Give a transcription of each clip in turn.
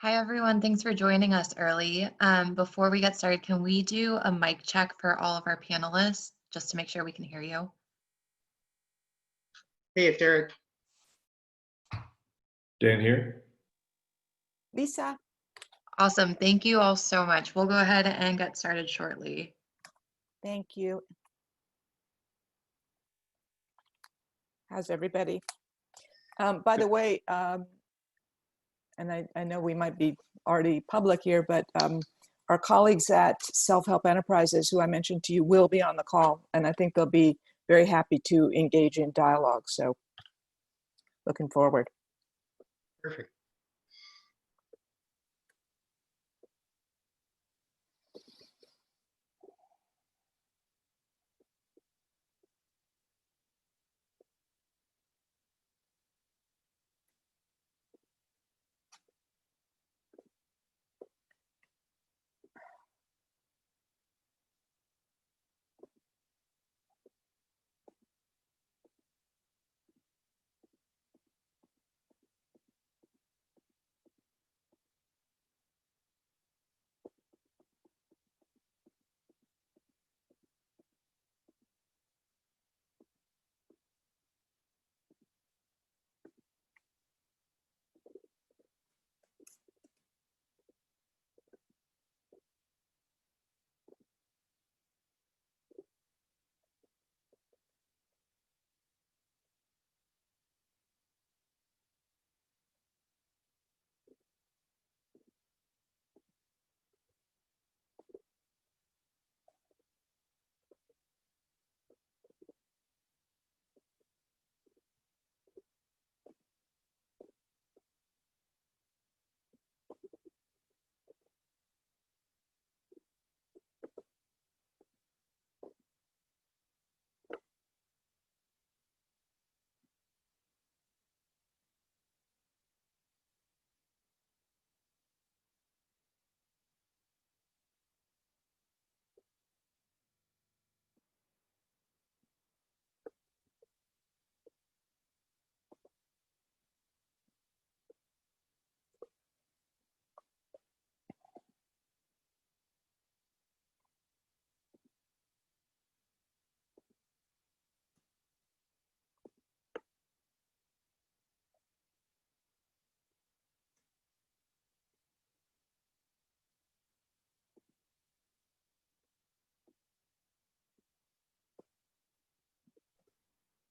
Hi, everyone. Thanks for joining us early. Before we get started, can we do a mic check for all of our panelists just to make sure we can hear you? Hey, it's Derek. Dan here. Lisa. Awesome. Thank you all so much. We'll go ahead and get started shortly. Thank you. How's everybody? By the way, and I know we might be already public here, but our colleagues at Self-Help Enterprises, who I mentioned to you, will be on the call, and I think they'll be very happy to engage in dialogue. So looking forward. Perfect.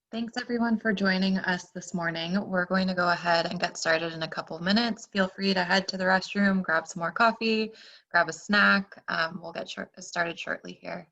Thanks, everyone, for joining us this morning. We're going to go ahead and get started in a couple of minutes. Feel free to head to the restroom, grab some more coffee, grab a snack. We'll get started shortly here.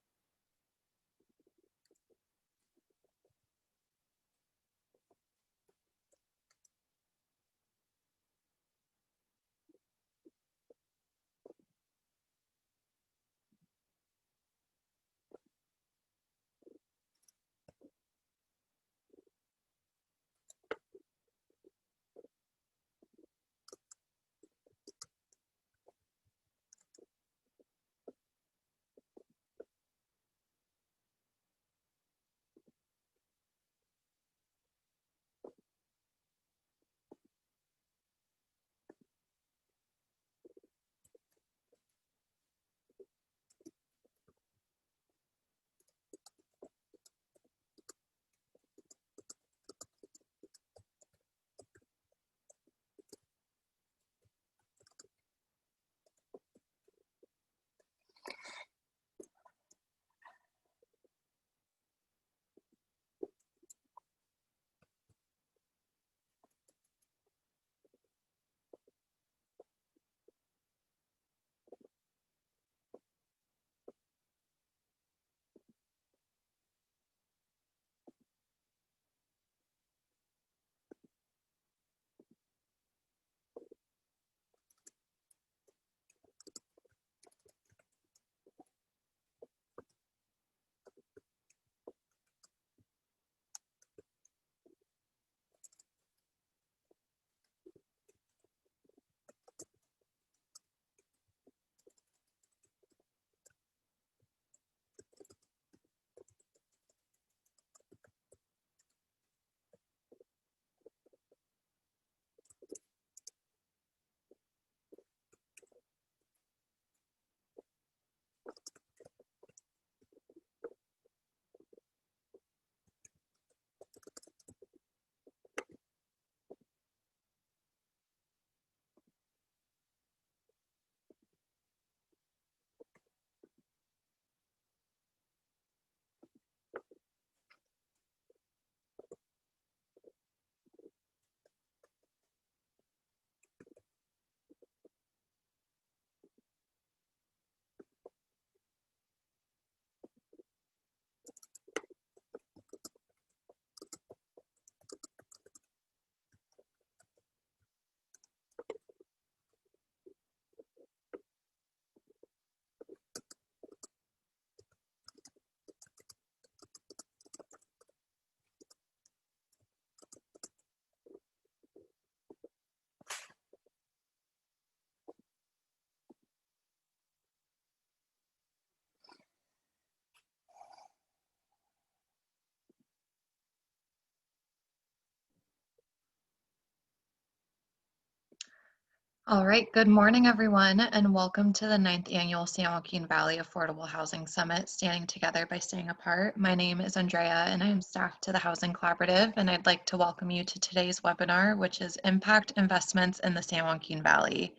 All right, good morning, everyone, and welcome to the 9th Annual San Joaquin Valley Affordable Housing Summit, Standing Together by Staying Apart. My name is Andrea, and I am staff to the Housing Collaborative, and I'd like to welcome you to today's webinar, which is Impact Investments in the San Joaquin Valley.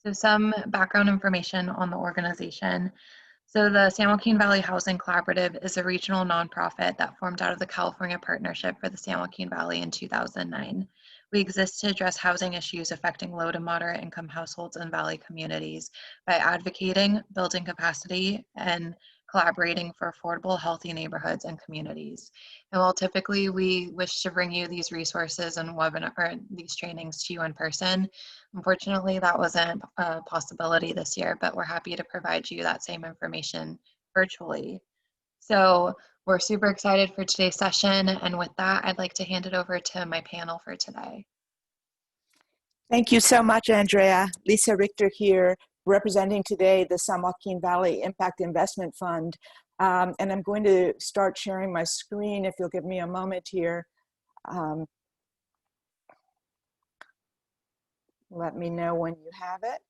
So some background information on the organization. So the San Joaquin Valley Housing Collaborative is a regional nonprofit that formed out of the California Partnership for the San Joaquin Valley in 2009. We exist to address housing issues affecting low to moderate income households in Valley communities by advocating, building capacity, and collaborating for affordable, healthy neighborhoods and communities. And while typically we wish to bring you these resources and webinar or these trainings to you in person, unfortunately that wasn't a possibility this year, but we're happy to provide you that same information virtually. So we're super excited for today's session. And with that, I'd like to hand it over to my panel for today. Thank you so much, Andrea. Lisa Richter here, representing today the San Joaquin Valley Impact Investment Fund. And I'm going to start sharing my screen if you'll give me a moment here. Let me know when you have it.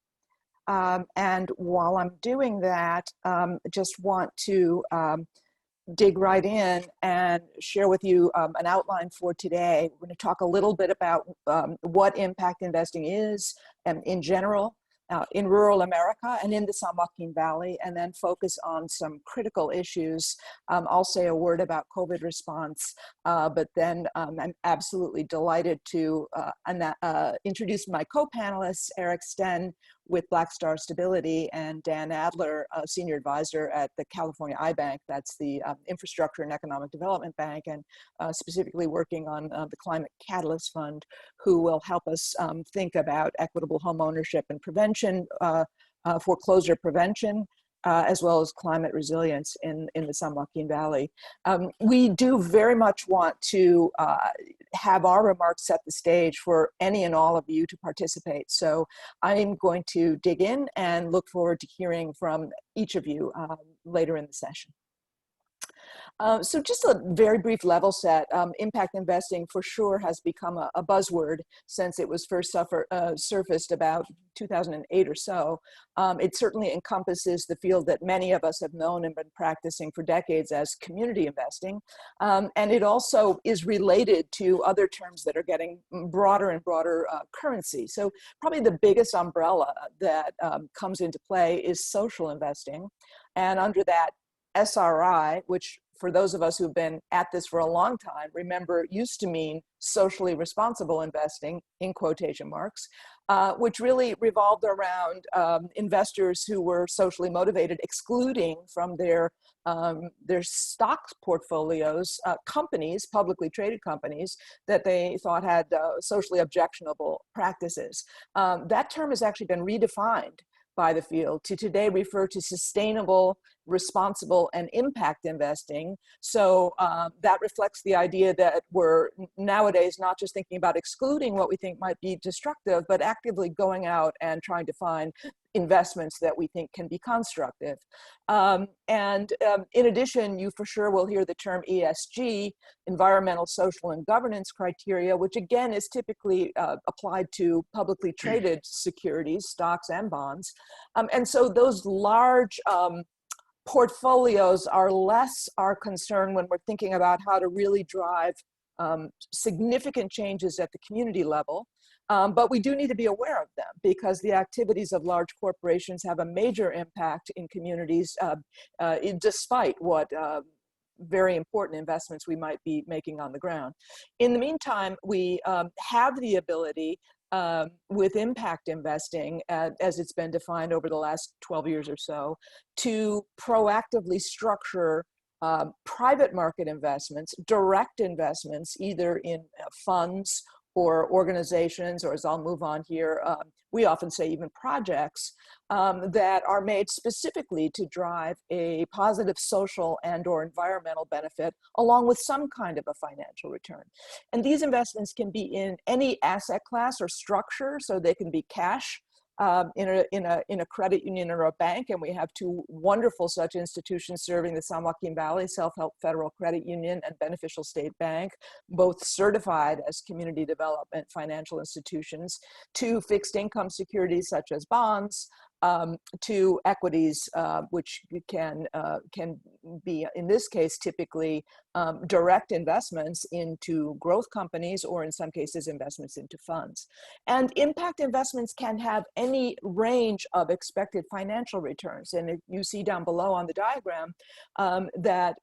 And while I'm doing that, just want to dig right in and share with you an outline for today. We're going to talk a little bit about what impact investing is in general in rural America and in the San Joaquin Valley, and then focus on some critical issues. I'll say a word about COVID response, but then I'm absolutely delighted to introduce my co-panelists, Eric Sten with Black Star Stability, and Dan Adler, Senior Advisor at the California iBank, that's the Infrastructure and Economic Development Bank, and specifically working on the Climate Catalyst Fund, who will help us think about equitable home ownership and prevention, foreclosure prevention, as well as climate resilience in the San Joaquin Valley. We do very much want to have our remarks set the stage for any and all of you to participate. So I'm going to dig in and look forward to hearing from each of you later in the session. So just a very brief level set, impact investing for sure has become a buzzword since it was first surfaced about 2008 or so. It certainly encompasses the field that many of us have known and been practicing for decades as community investing. And it also is related to other terms that are getting broader and broader currency. So probably the biggest umbrella that comes into play is social investing. And under that, SRI, which for those of us who've been at this for a long time, remember used to mean socially responsible investing, in quotation marks, which really revolved around investors who were socially motivated, excluding from their stock portfolios companies, publicly traded companies, that they thought had socially objectionable practices. That term has actually been redefined by the field to today refer to sustainable, responsible, and impact investing. So that reflects the idea that we're nowadays not just thinking about excluding what we think might be destructive, but actively going out and trying to find investments that we think can be constructive. In addition, you for sure will hear the term ESG, environmental, social, and governance criteria, which again is typically applied to publicly traded securities, stocks and bonds. And so those large portfolios are less our concern when we're thinking about how to really drive significant changes at the community level. But we do need to be aware of them because the activities of large corporations have a major impact in communities despite what very important investments we might be making on the ground. In the meantime, we have the ability with impact investing, as it's been defined over the last 12 years or so, to proactively structure private market investments, direct investments, either in funds or organizations, or as I'll move on here, we often say even projects that are made specifically to drive a positive social and or environmental benefit along with some kind of a financial return. And these investments can be in any asset class or structure, so they can be cash, in a credit union or a bank, and we have two wonderful such institutions serving the San Joaquin Valley, Self-Help Federal Credit Union and Beneficial State Bank, both certified as community development financial institutions, to fixed income securities such as bonds, to equities, which can be, in this case, typically direct investments into growth companies, or in some cases, investments into funds. And impact investments can have any range of expected financial returns. And you see down below on the diagram that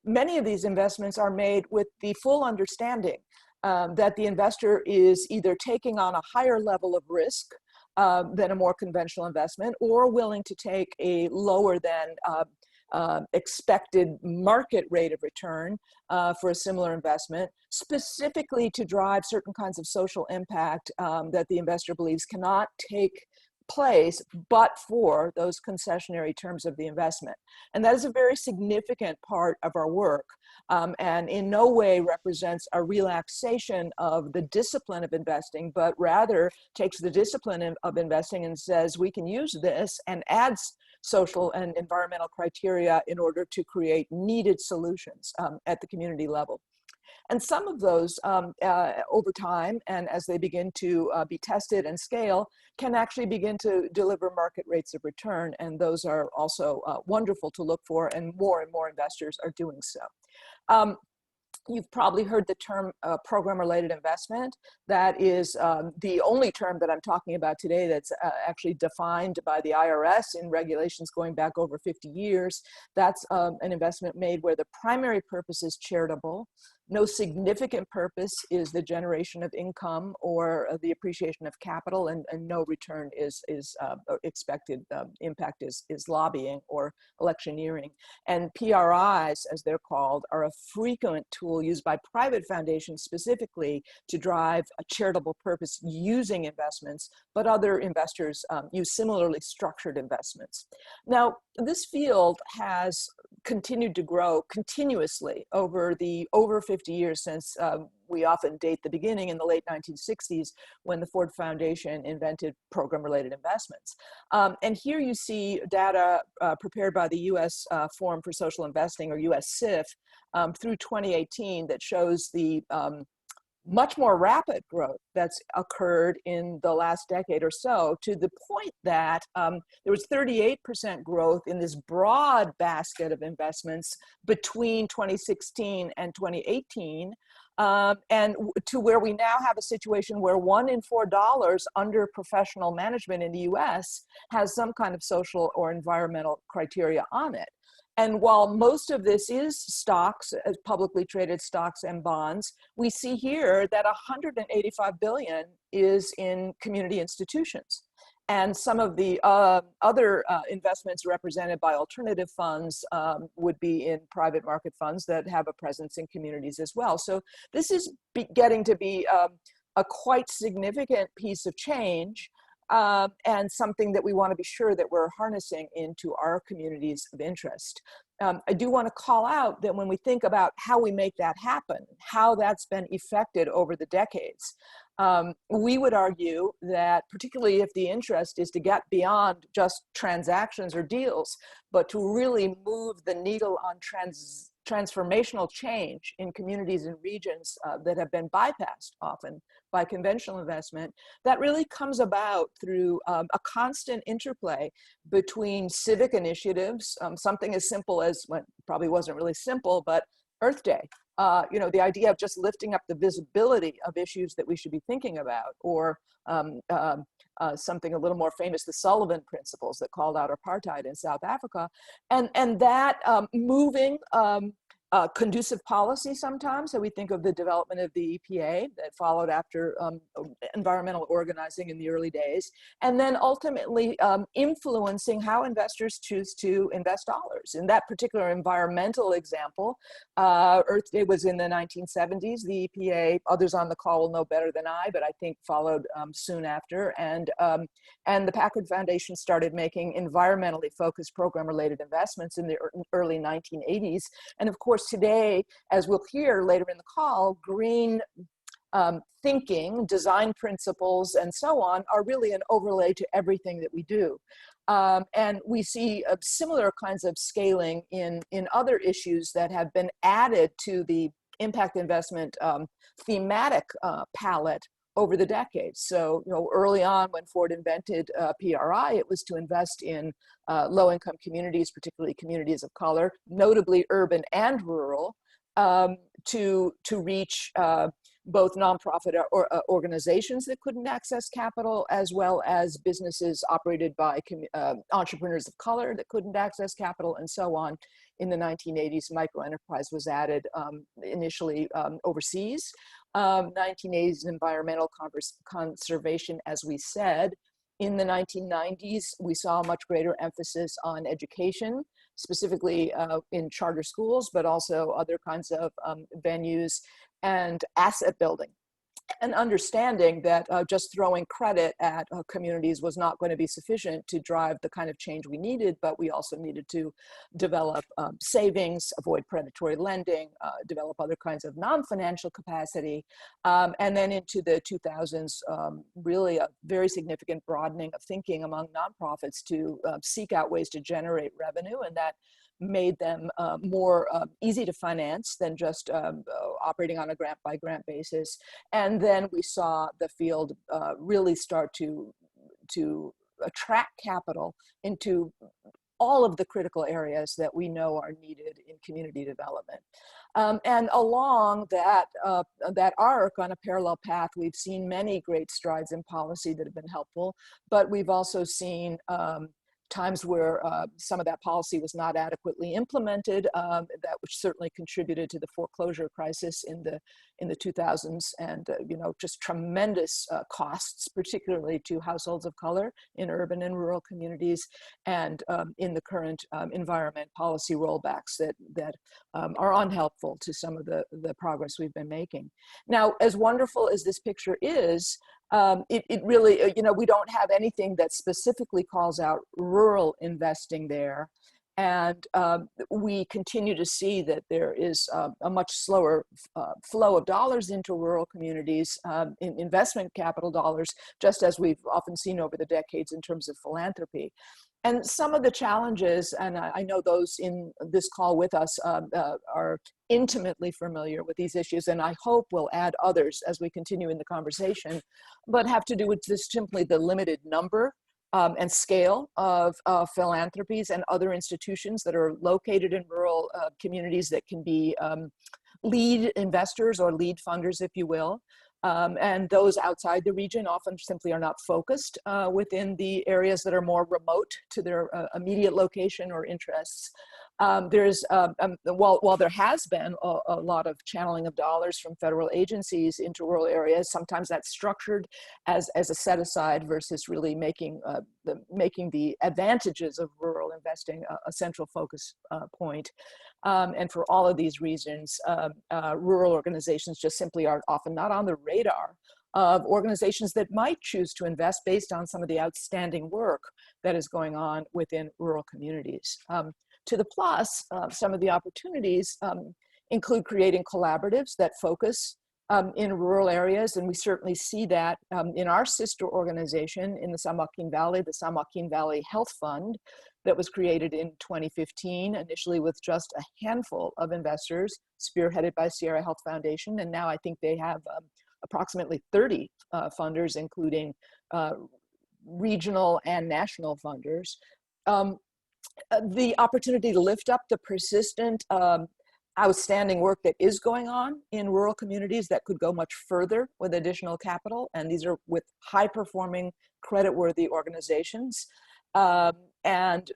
many of these investments are made with the full understanding that the investor is either taking on a higher level of risk than a more conventional investment, or willing to take a lower than expected market rate of return for a similar investment, specifically to drive certain kinds of social impact that the investor believes cannot take place but for those concessionary terms of the investment. And that is a very significant part of our work, and in no way represents a relaxation of the discipline of investing, but rather takes the discipline of investing and says we can use this, and adds social and environmental criteria in order to create needed solutions at the community level. And some of those over time, and as they begin to be tested and scale, can actually begin to deliver market rates of return. And those are also wonderful to look for, and more investors are doing so. You've probably heard the term program-related investment. That is the only term that I'm talking about today that's actually defined by the IRS in regulations going back over 50 years. That's an investment made where the primary purpose is charitable. No significant purpose is the generation of income or the appreciation of capital, and no return is expected. Impact is lobbying or electioneering. And PRIs, as they're called, are a frequent tool used by private foundations specifically to drive a charitable purpose using investments, but other investors use similarly structured investments. Now, this field has continued to grow continuously over 50 years since we often date the beginning in the late 1960s when the Ford Foundation invented program-related investments. And here you see data prepared by the U.S. Forum for Social Investing, or US CIF, through 2018 that shows the much more rapid growth that's occurred in the last decade or so, to the point that there was 38% growth in this broad basket of investments between 2016 and 2018, and to where we now have a situation where $1 in $4 under professional management in the US has some kind of social or environmental criteria on it. And while most of this is stocks, publicly traded stocks and bonds, we see here that $185 billion is in community institutions. And some of the other investments represented by alternative funds would be in private market funds that have a presence in communities as well. So this is getting to be a quite significant piece of change. And something that we want to be sure that we're harnessing into our communities of interest. I do want to call out that when we think about how we make that happen, how that's been effected over the decades, we would argue that particularly if the interest is to get beyond just transactions or deals, but to really move the needle on transformational change in communities and regions that have been bypassed often by conventional investment, that really comes about through a constant interplay between civic initiatives, something as simple as, well, probably wasn't really simple, but Earth Day. The idea of just lifting up the visibility of issues that we should be thinking about, or something a little more famous, the Sullivan Principles that called out apartheid in South Africa, and that moving conducive policy sometimes. So we think of the development of the EPA that followed after environmental organizing in the early days, and then ultimately influencing how investors choose to invest dollars. In that particular environmental example, Earth Day was in the 1970s. The EPA, others on the call will know better than I, but I think followed soon after. And the Packard Foundation started making environmentally focused program-related investments in the early 1980s. And of course, today, as we'll hear later in the call, green thinking, design principles, and so on are really an overlay to everything that we do. And we see similar kinds of scaling in other issues that have been added to the impact investment thematic palette over the decades. So, early on when Ford invented PRI, it was to invest in low-income communities, particularly communities of color, notably urban and rural, to reach both nonprofit organizations that couldn't access capital, as well as businesses operated by entrepreneurs of color that couldn't access capital, and so on. In the 1980s, microenterprise was added initially overseas. 1980s, environmental conservation, as we said. In the 1990s, we saw a much greater emphasis on education, specifically in charter schools, but also other kinds of venues, and asset building. And understanding that just throwing credit at communities was not going to be sufficient to drive the kind of change we needed, but we also needed to develop savings, avoid predatory lending, develop other kinds of non-financial capacity. And then into the 2000s, really a very significant broadening of thinking among nonprofits to seek out ways to generate revenue, and that made them more easy to finance than just operating on a grant by grant basis. And then we saw the field really start to attract capital into all of the critical areas that we know are needed in community development. And along that arc, on a parallel path, we've seen many great strides in policy that have been helpful, but we've also seen times where some of that policy was not adequately implemented, that which certainly contributed to the foreclosure crisis in the 2000s, and just tremendous costs, particularly to households of color in urban and rural communities, and in the current environment, policy rollbacks that are unhelpful to some of the progress we've been making. Now, as wonderful as this picture is, it really, we don't have anything that specifically calls out rural investing there. And we continue to see that there is a much slower flow of dollars into rural communities, in investment capital dollars, just as we've often seen over the decades in terms of philanthropy. And some of the challenges, and I know those in this call with us are intimately familiar with these issues, and I hope we'll add others as we continue in the conversation, but have to do with just simply the limited number and scale of philanthropies and other institutions that are located in rural communities that can be lead investors or lead funders, if you will. And those outside the region often simply are not focused within the areas that are more remote to their immediate location or interests. While there has been a lot of channeling of dollars from federal agencies into rural areas, sometimes that's structured as a set aside versus really making the advantages of rural investing a central focus point. And for all of these reasons, rural organizations just simply are often not on the radar of organizations that might choose to invest based on some of the outstanding work that is going on within rural communities. To the plus, some of the opportunities include creating collaboratives that focus in rural areas, and we certainly see that in our sister organization in the San Joaquin Valley, the San Joaquin Valley Health Fund, that was created in 2015, initially with just a handful of investors, spearheaded by Sierra Health Foundation, and now I think they have approximately 30 funders, including regional and national funders. The opportunity to lift up the persistent outstanding work that is going on in rural communities that could go much further with additional capital, and these are with high-performing, credit-worthy organizations. And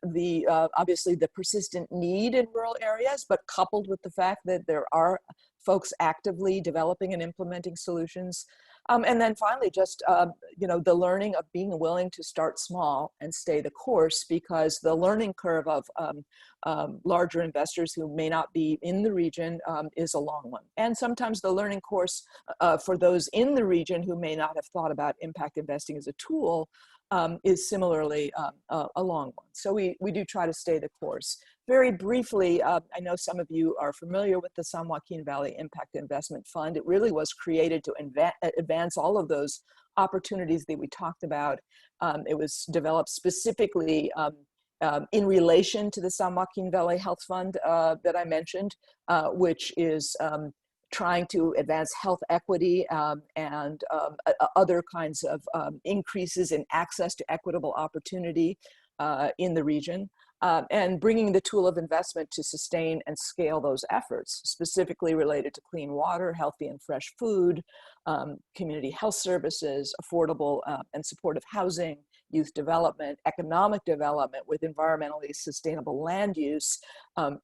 obviously the persistent need in rural areas, but coupled with the fact that there are folks actively developing and implementing solutions. And then finally, just the learning of being willing to start small and stay the course, because the learning curve of larger investors who may not be in the region is a long one. And sometimes the learning course for those in the region who may not have thought about impact investing as a tool is similarly a long one. So we do try to stay the course. Very briefly, I know some of you are familiar with the San Joaquin Valley Impact Investment Fund. It really was created to advance all of those opportunities that we talked about. It was developed specifically in relation to the San Joaquin Valley Health Fund that I mentioned, which is trying to advance health equity and other kinds of increases in access to equitable opportunity in the region, and bringing the tool of investment to sustain and scale those efforts, specifically related to clean water, healthy and fresh food, community health services, affordable and supportive housing, youth development, economic development with environmentally sustainable land use,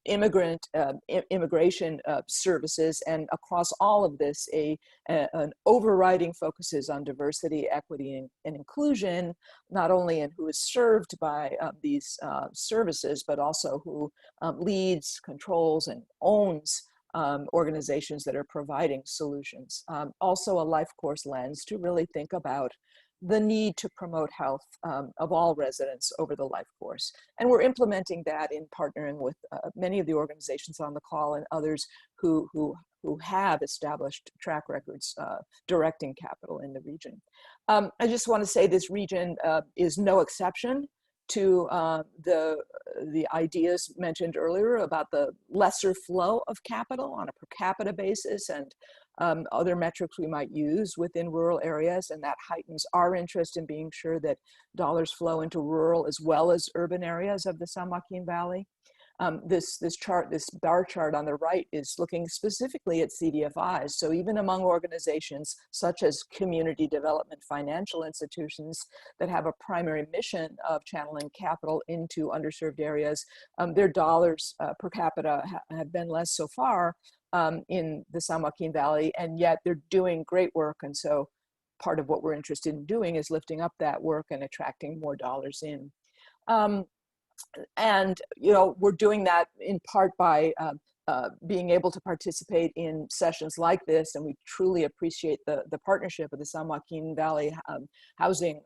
immigration services, and across all of this, an overriding focus is on diversity, equity, and inclusion, not only in who is served by these services, but also who leads, controls, and owns organizations that are providing solutions. Also a life course lens to really think about the need to promote health of all residents over the life course. And we're implementing that in partnering with many of the organizations on the call and others who have established track records directing capital in the region. I just want to say this region is no exception to the ideas mentioned earlier about the lesser flow of capital on a per capita basis and other metrics we might use within rural areas, and that heightens our interest in being sure that dollars flow into rural as well as urban areas of the San Joaquin Valley. This bar chart on the right is looking specifically at CDFIs. So even among organizations such as community development financial institutions that have a primary mission of channeling capital into underserved areas, their dollars per capita have been less so far in the San Joaquin Valley, and yet they're doing great work. And so part of what we're interested in doing is lifting up that work and attracting more dollars in. And we're doing that in part by being able to participate in sessions like this, and we truly appreciate the partnership of the San Joaquin Valley Housing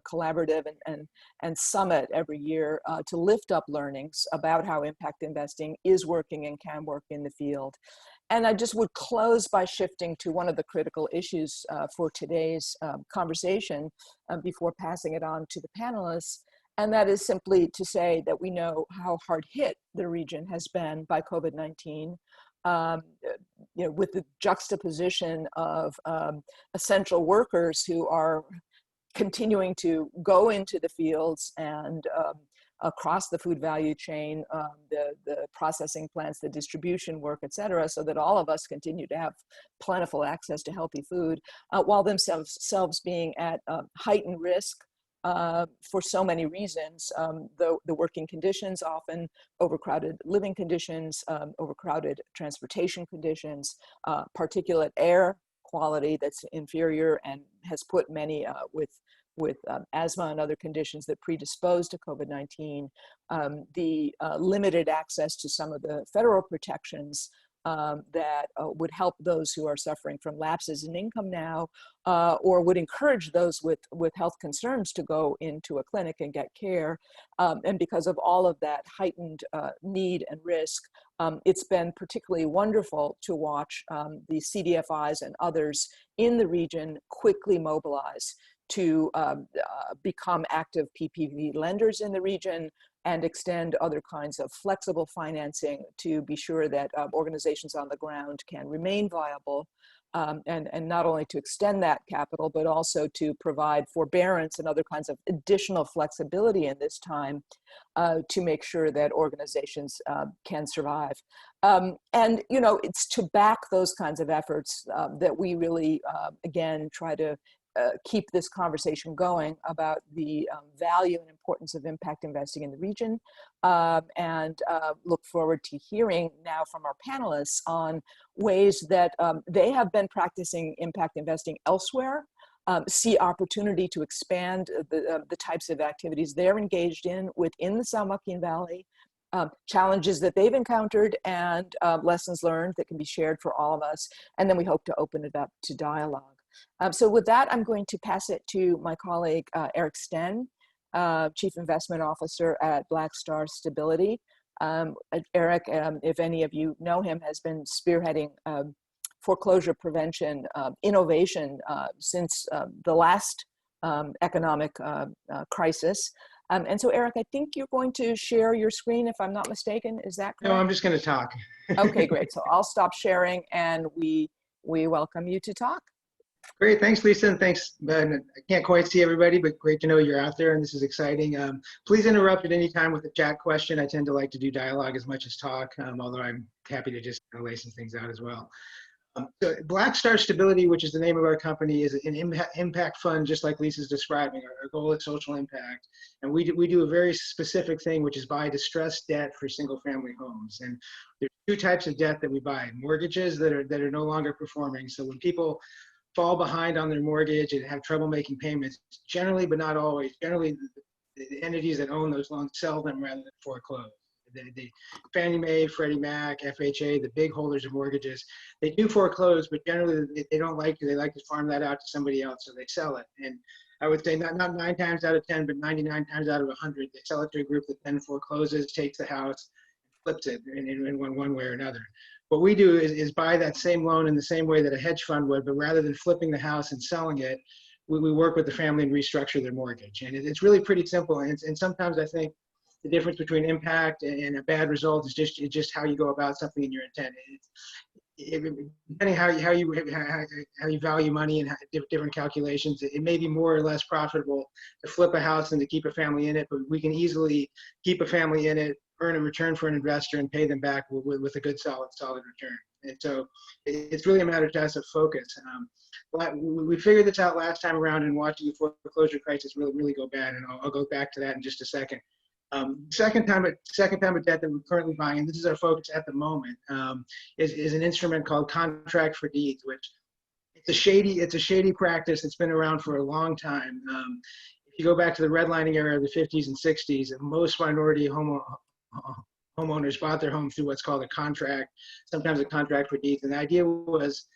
Collaborative and Summit every year to lift up learnings about how impact investing is working and can work in the field. And I just would close by shifting to one of the critical issues for today's conversation before passing it on to the panelists. And that is simply to say that we know how hard hit the region has been by COVID-19, with the juxtaposition of essential workers who are continuing to go into the fields and across the food value chain, the processing plants, the distribution work, et cetera, so that all of us continue to have plentiful access to healthy food, while themselves being at heightened risk for so many reasons. The working conditions, often overcrowded living conditions, overcrowded transportation conditions, particulate air quality that's inferior and has put many with asthma and other conditions that predispose to COVID-19, the limited access to some of the federal protections that would help those who are suffering from lapses in income now, or would encourage those with health concerns to go into a clinic and get care. And because of all of that heightened need and risk, it's been particularly wonderful to watch the CDFIs and others in the region quickly mobilize to become active PPP lenders in the region and extend other kinds of flexible financing to be sure that organizations on the ground can remain viable, and not only to extend that capital, but also to provide forbearance and other kinds of additional flexibility in this time to make sure that organizations can survive. And it's to back those kinds of efforts that we really, again, try to keep this conversation going about the value and importance of impact investing in the region, and look forward to hearing now from our panelists on ways that they have been practicing impact investing elsewhere, see opportunity to expand the types of activities they're engaged in within the San Joaquin Valley, challenges that they've encountered, and lessons learned that can be shared for all of us. And then we hope to open it up to dialogue. So with that, I'm going to pass it to my colleague, Eric Sten, Chief Investment Officer at Black Star Stability. Eric, if any of you know him, has been spearheading foreclosure prevention innovation since the last economic crisis. And so, Eric, I think you're going to share your screen, if I'm not mistaken. Is that correct? No, I'm just going to talk. Okay, great. So I'll stop sharing, and we welcome you to talk. Great. Thanks, Lisa. And thanks. I can't quite see everybody, but great to know you're out there, and this is exciting. Please interrupt at any time with a chat question. I tend to like to do dialogue as much as talk, although I'm happy to just lay some things out as well. So Black Star Stability, which is the name of our company, is an impact fund, just like Lisa's describing. Our goal is social impact. And we do a very specific thing, which is buy distressed debt for single family homes. And there's two types of debt that we buy: mortgages that are no longer performing. So when people fall behind on their mortgage and have trouble making payments, generally, but not always, generally the entities that own those loans sell them rather than foreclose. The Fannie Mae, Freddie Mac, FHA, the big holders of mortgages, they do foreclose, but generally they don't like to. They like to farm that out to somebody else, so they sell it. And I would say not 9 times out of 10, but 99 times out of 100, they sell it to a group that then forecloses, takes the house, flips it in one way or another. What we do is buy that same loan in the same way that a hedge fund would, but rather than flipping the house and selling it, we work with the family and restructure their mortgage. And it's really pretty simple. And sometimes I think the difference between impact and a bad result is just how you go about something in your intent. Depending how you value money and different calculations, it may be more or less profitable to flip a house than to keep a family in it. But we can easily keep a family in it, earn a return for an investor, and pay them back with a good solid return. And so it's really a matter to us of focus. We figured this out last time around in watching the foreclosure crisis really go bad, and I'll go back to that in just a second. Second time of debt that we're currently buying, and this is our focus at the moment, is an instrument called contract for deeds, which it's a shady practice that's been around for a long time. If you go back to the redlining era of the 50s and 60s, most minority homeowners bought their home through what's called a contract, sometimes a contract for deeds. And the idea was,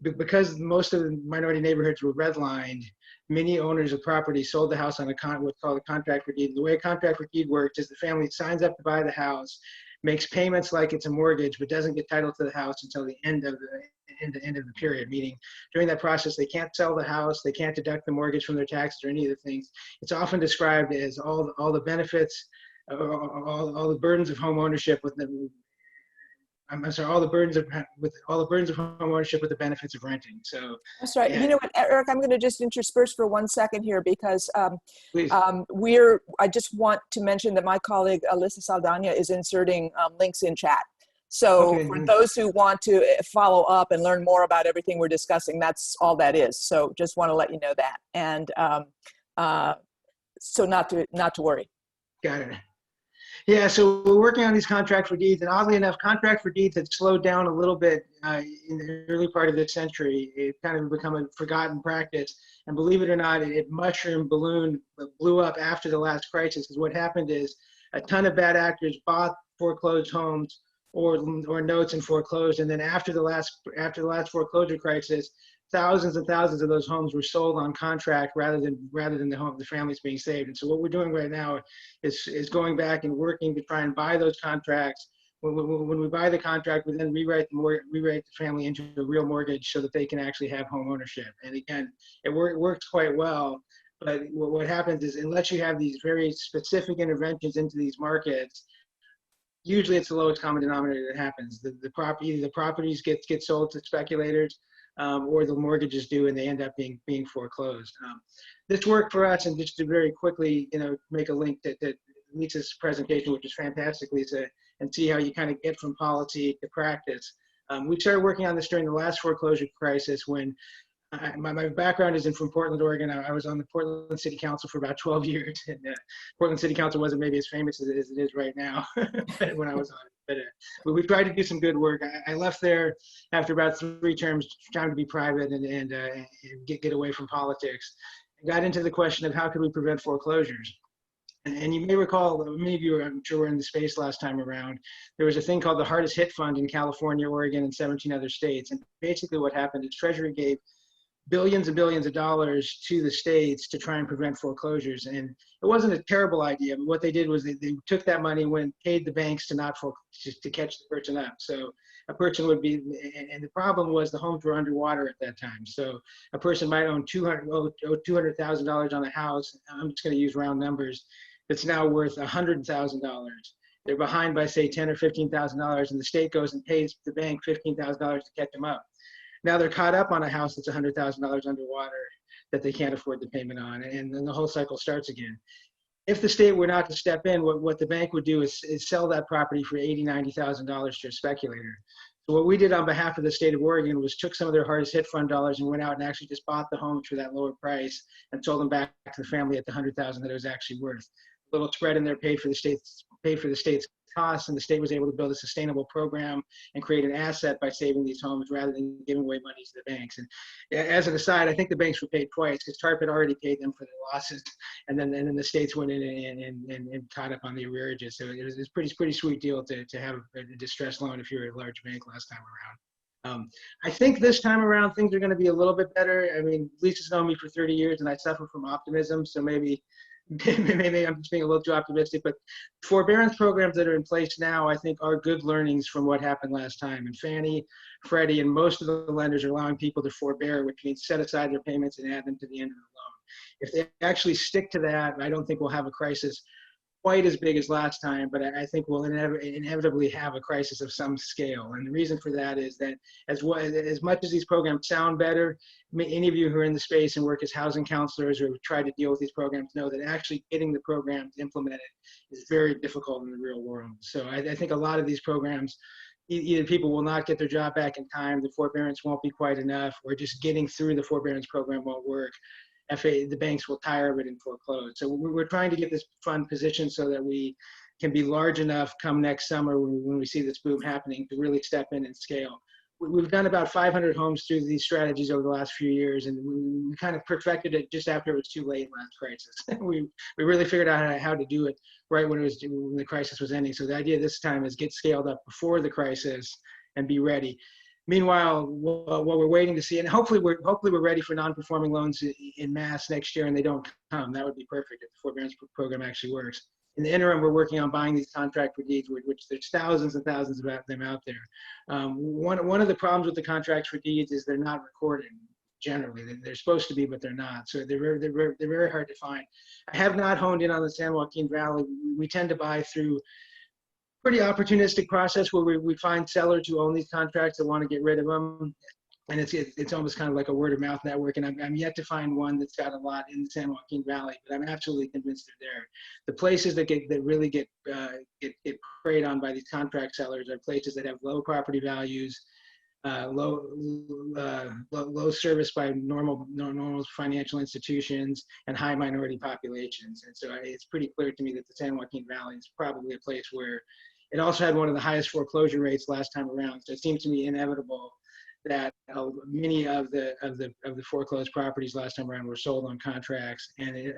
because most of the minority neighborhoods were redlined, many owners of property sold the house on what's called a contract for deed. The way a contract for deed works is the family signs up to buy the house, makes payments like it's a mortgage, but doesn't get title to the house until the end of the period. Meaning, during that process, they can't sell the house, they can't deduct the mortgage from their taxes or any of the things. It's often described as all the benefits, all the burdens of home ownership with the. I'm sorry, all the burdens of home ownership with the benefits of renting. So that's right. Yeah. You know what, Eric, I'm going to just intersperse for 1 second here because Please. I just want to mention that my colleague Alyssa Saldana is inserting links in chat. So Okay. for those who want to follow up and learn more about everything we're discussing, that's all that is. So just want to let you know that. And so not to worry. Got it. Yeah, so we're working on these contract for deeds, and oddly enough, contract for deeds had slowed down a little bit in the early part of this century. It kind of become a forgotten practice, and believe it or not, it blew up after the last crisis. Because what happened is a ton of bad actors bought foreclosed homes or notes and foreclosed, and then after the last foreclosure crisis, thousands and thousands of those homes were sold on contract rather than the families being saved. And so what we're doing right now is going back and working to try and buy those contracts. When we buy the contract, we then rewrite the family into a real mortgage so that they can actually have home ownership. And again, it works quite well. But what happens is, unless you have these very specific interventions into these markets, usually it's the lowest common denominator that happens. The properties get sold to speculators, or the mortgages do, and they end up being foreclosed. This worked for us, and just to very quickly, make a link to Lisa's presentation, which is fantastic, Lisa, and see how you kind of get from policy to practice. We started working on this during the last foreclosure crisis when my background is from Portland, Oregon. I was on the Portland City Council for about 12 years, and Portland City Council wasn't maybe as famous as it is right now when I was on it. But we tried to do some good work. I left there after about 3 terms, trying to be private and get away from politics. I got into the question of how could we prevent foreclosures. And you may recall, many of you, I'm sure, were in the space last time around. There was a thing called the Hardest Hit Fund in California, Oregon, and 17 other states. And basically what happened is Treasury gave billions and billions of dollars to the states to try and prevent foreclosures. And it wasn't a terrible idea. What they did was they took that money and paid the banks to not to catch the person up. So a person would be, and the problem was the homes were underwater at that time. So a person might own $200,000 on a house. I'm just going to use round numbers. That's now worth $100,000. They're behind by say $10,000 or $15,000, and the state goes and pays the bank $15,000 to catch them up. Now they're caught up on a house that's $100,000 underwater that they can't afford the payment on, and then the whole cycle starts again. If the state were not to step in, what the bank would do is sell that property for $80,000, $90,000 to a speculator. So what we did on behalf of the state of Oregon was took some of their hardest hit fund dollars and went out and actually just bought the homes for that lower price and sold them back to the family at the $100,000 that it was actually worth. A little spread in there paid for the state's costs, and the state was able to build a sustainable program and create an asset by saving these homes rather than giving away money to the banks. And as an aside, I think the banks were paid twice because TARP had already paid them for their losses, and then the states went in and caught up on the arrearages. So it was a pretty sweet deal to have a distressed loan if you're a large bank last time around. I think this time around things are going to be a little bit better. I mean, Lisa's known me for 30 years, and I suffer from optimism, so maybe I'm just being a little too optimistic, but forbearance programs that are in place now, I think, are good learnings from what happened last time. And Fannie, Freddie, and most of the lenders are allowing people to forbear, which means set aside their payments and add them to the end of the loan. If they actually stick to that, I don't think we'll have a crisis quite as big as last time, but I think we'll inevitably have a crisis of some scale. And the reason for that is that as much as these programs sound better, any of you who are in the space and work as housing counselors or try to deal with these programs know that actually getting the programs implemented is very difficult in the real world. So I think a lot of these programs, either people will not get their job back in time, the forbearance won't be quite enough, or just getting through the forbearance program won't work. The banks will tire of it and foreclose. So we're trying to get this fund positioned so that we can be large enough come next summer when we see this boom happening to really step in and scale. We've done about 500 homes through these strategies over the last few years, and we kind of perfected it just after it was too late last crisis. we really figured out how to do it right when the crisis was ending. So the idea this time is get scaled up before the crisis and be ready. Meanwhile, what we're waiting to see, and hopefully we're ready for non-performing loans in mass next year, and they don't come. That would be perfect if the forbearance program actually works. In the interim, we're working on buying these contract for deeds, which there's thousands and thousands of them out there. One of the problems with the contracts for deeds is they're not recorded. Generally, they're supposed to be, but they're not. So they're very hard to find. I have not honed in on the San Joaquin Valley. We tend to buy through pretty opportunistic process where we find sellers who own these contracts that want to get rid of them, and it's almost kind of like a word of mouth network. And I'm yet to find one that's got a lot in the San Joaquin Valley, but I'm absolutely convinced they're there. The places that really get preyed on by these contract sellers are places that have low property values, low service by normal financial institutions, and high minority populations. And so it's pretty clear to me that the San Joaquin Valley is probably a place where it also had one of the highest foreclosure rates last time around. So it seems to me inevitable that many of the foreclosed properties last time around were sold on contracts. And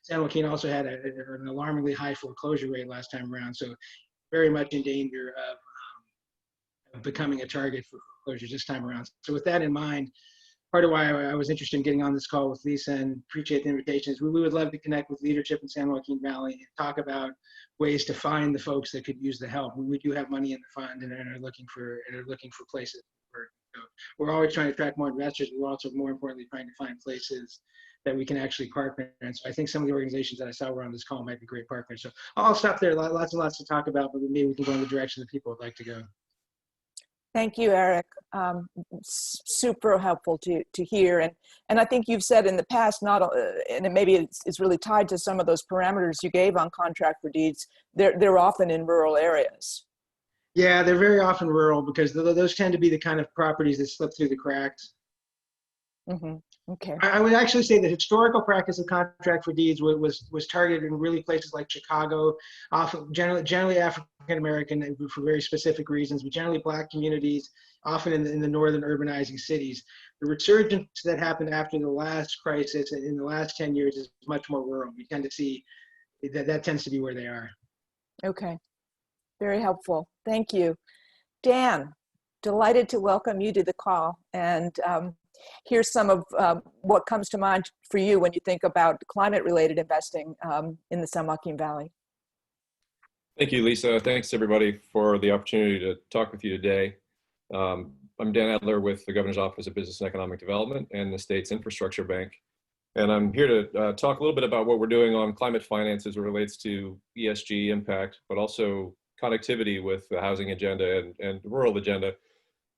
San Joaquin also had an alarmingly high foreclosure rate last time around. So very much in danger of becoming a target for foreclosures this time around. So with that in mind, part of why I was interested in getting on this call with Lisa and appreciate the invitation is we would love to connect with leadership in San Joaquin Valley and talk about ways to find the folks that could use the help. We do have money in the fund and are looking for places to work. So we're always trying to attract more investors, but we're also more importantly trying to find places that we can actually partner. And so I think some of the organizations that I saw were on this call might be great partners. So I'll stop there. Lots and lots to talk about, but maybe we can go in the direction that people would like to go. Thank you, Eric. Super helpful to hear. And I think you've said in the past, and maybe it's really tied to some of those parameters you gave on contract for deeds, they're often in rural areas. Yeah, they're very often rural because those tend to be the kind of properties that slip through the cracks. Mm-hmm. Okay. I would actually say the historical practice of contract for deeds was targeted in really places like Chicago, often generally African American for very specific reasons, but generally Black communities, often in the northern urbanizing cities. The resurgence that happened after the last crisis in the last 10 years is much more rural. We tend to see that tends to be where they are. Okay. Very helpful. Thank you. Dan, delighted to welcome you to the call. And here's some of what comes to mind for you when you think about climate-related investing in the San Joaquin Valley. Thank you, Lisa. Thanks, everybody, for the opportunity to talk with you today. I'm Dan Adler with the Governor's Office of Business and Economic Development and the state's infrastructure bank. And I'm here to talk a little bit about what we're doing on climate finance as it relates to ESG impact, but also connectivity with the housing agenda and rural agenda.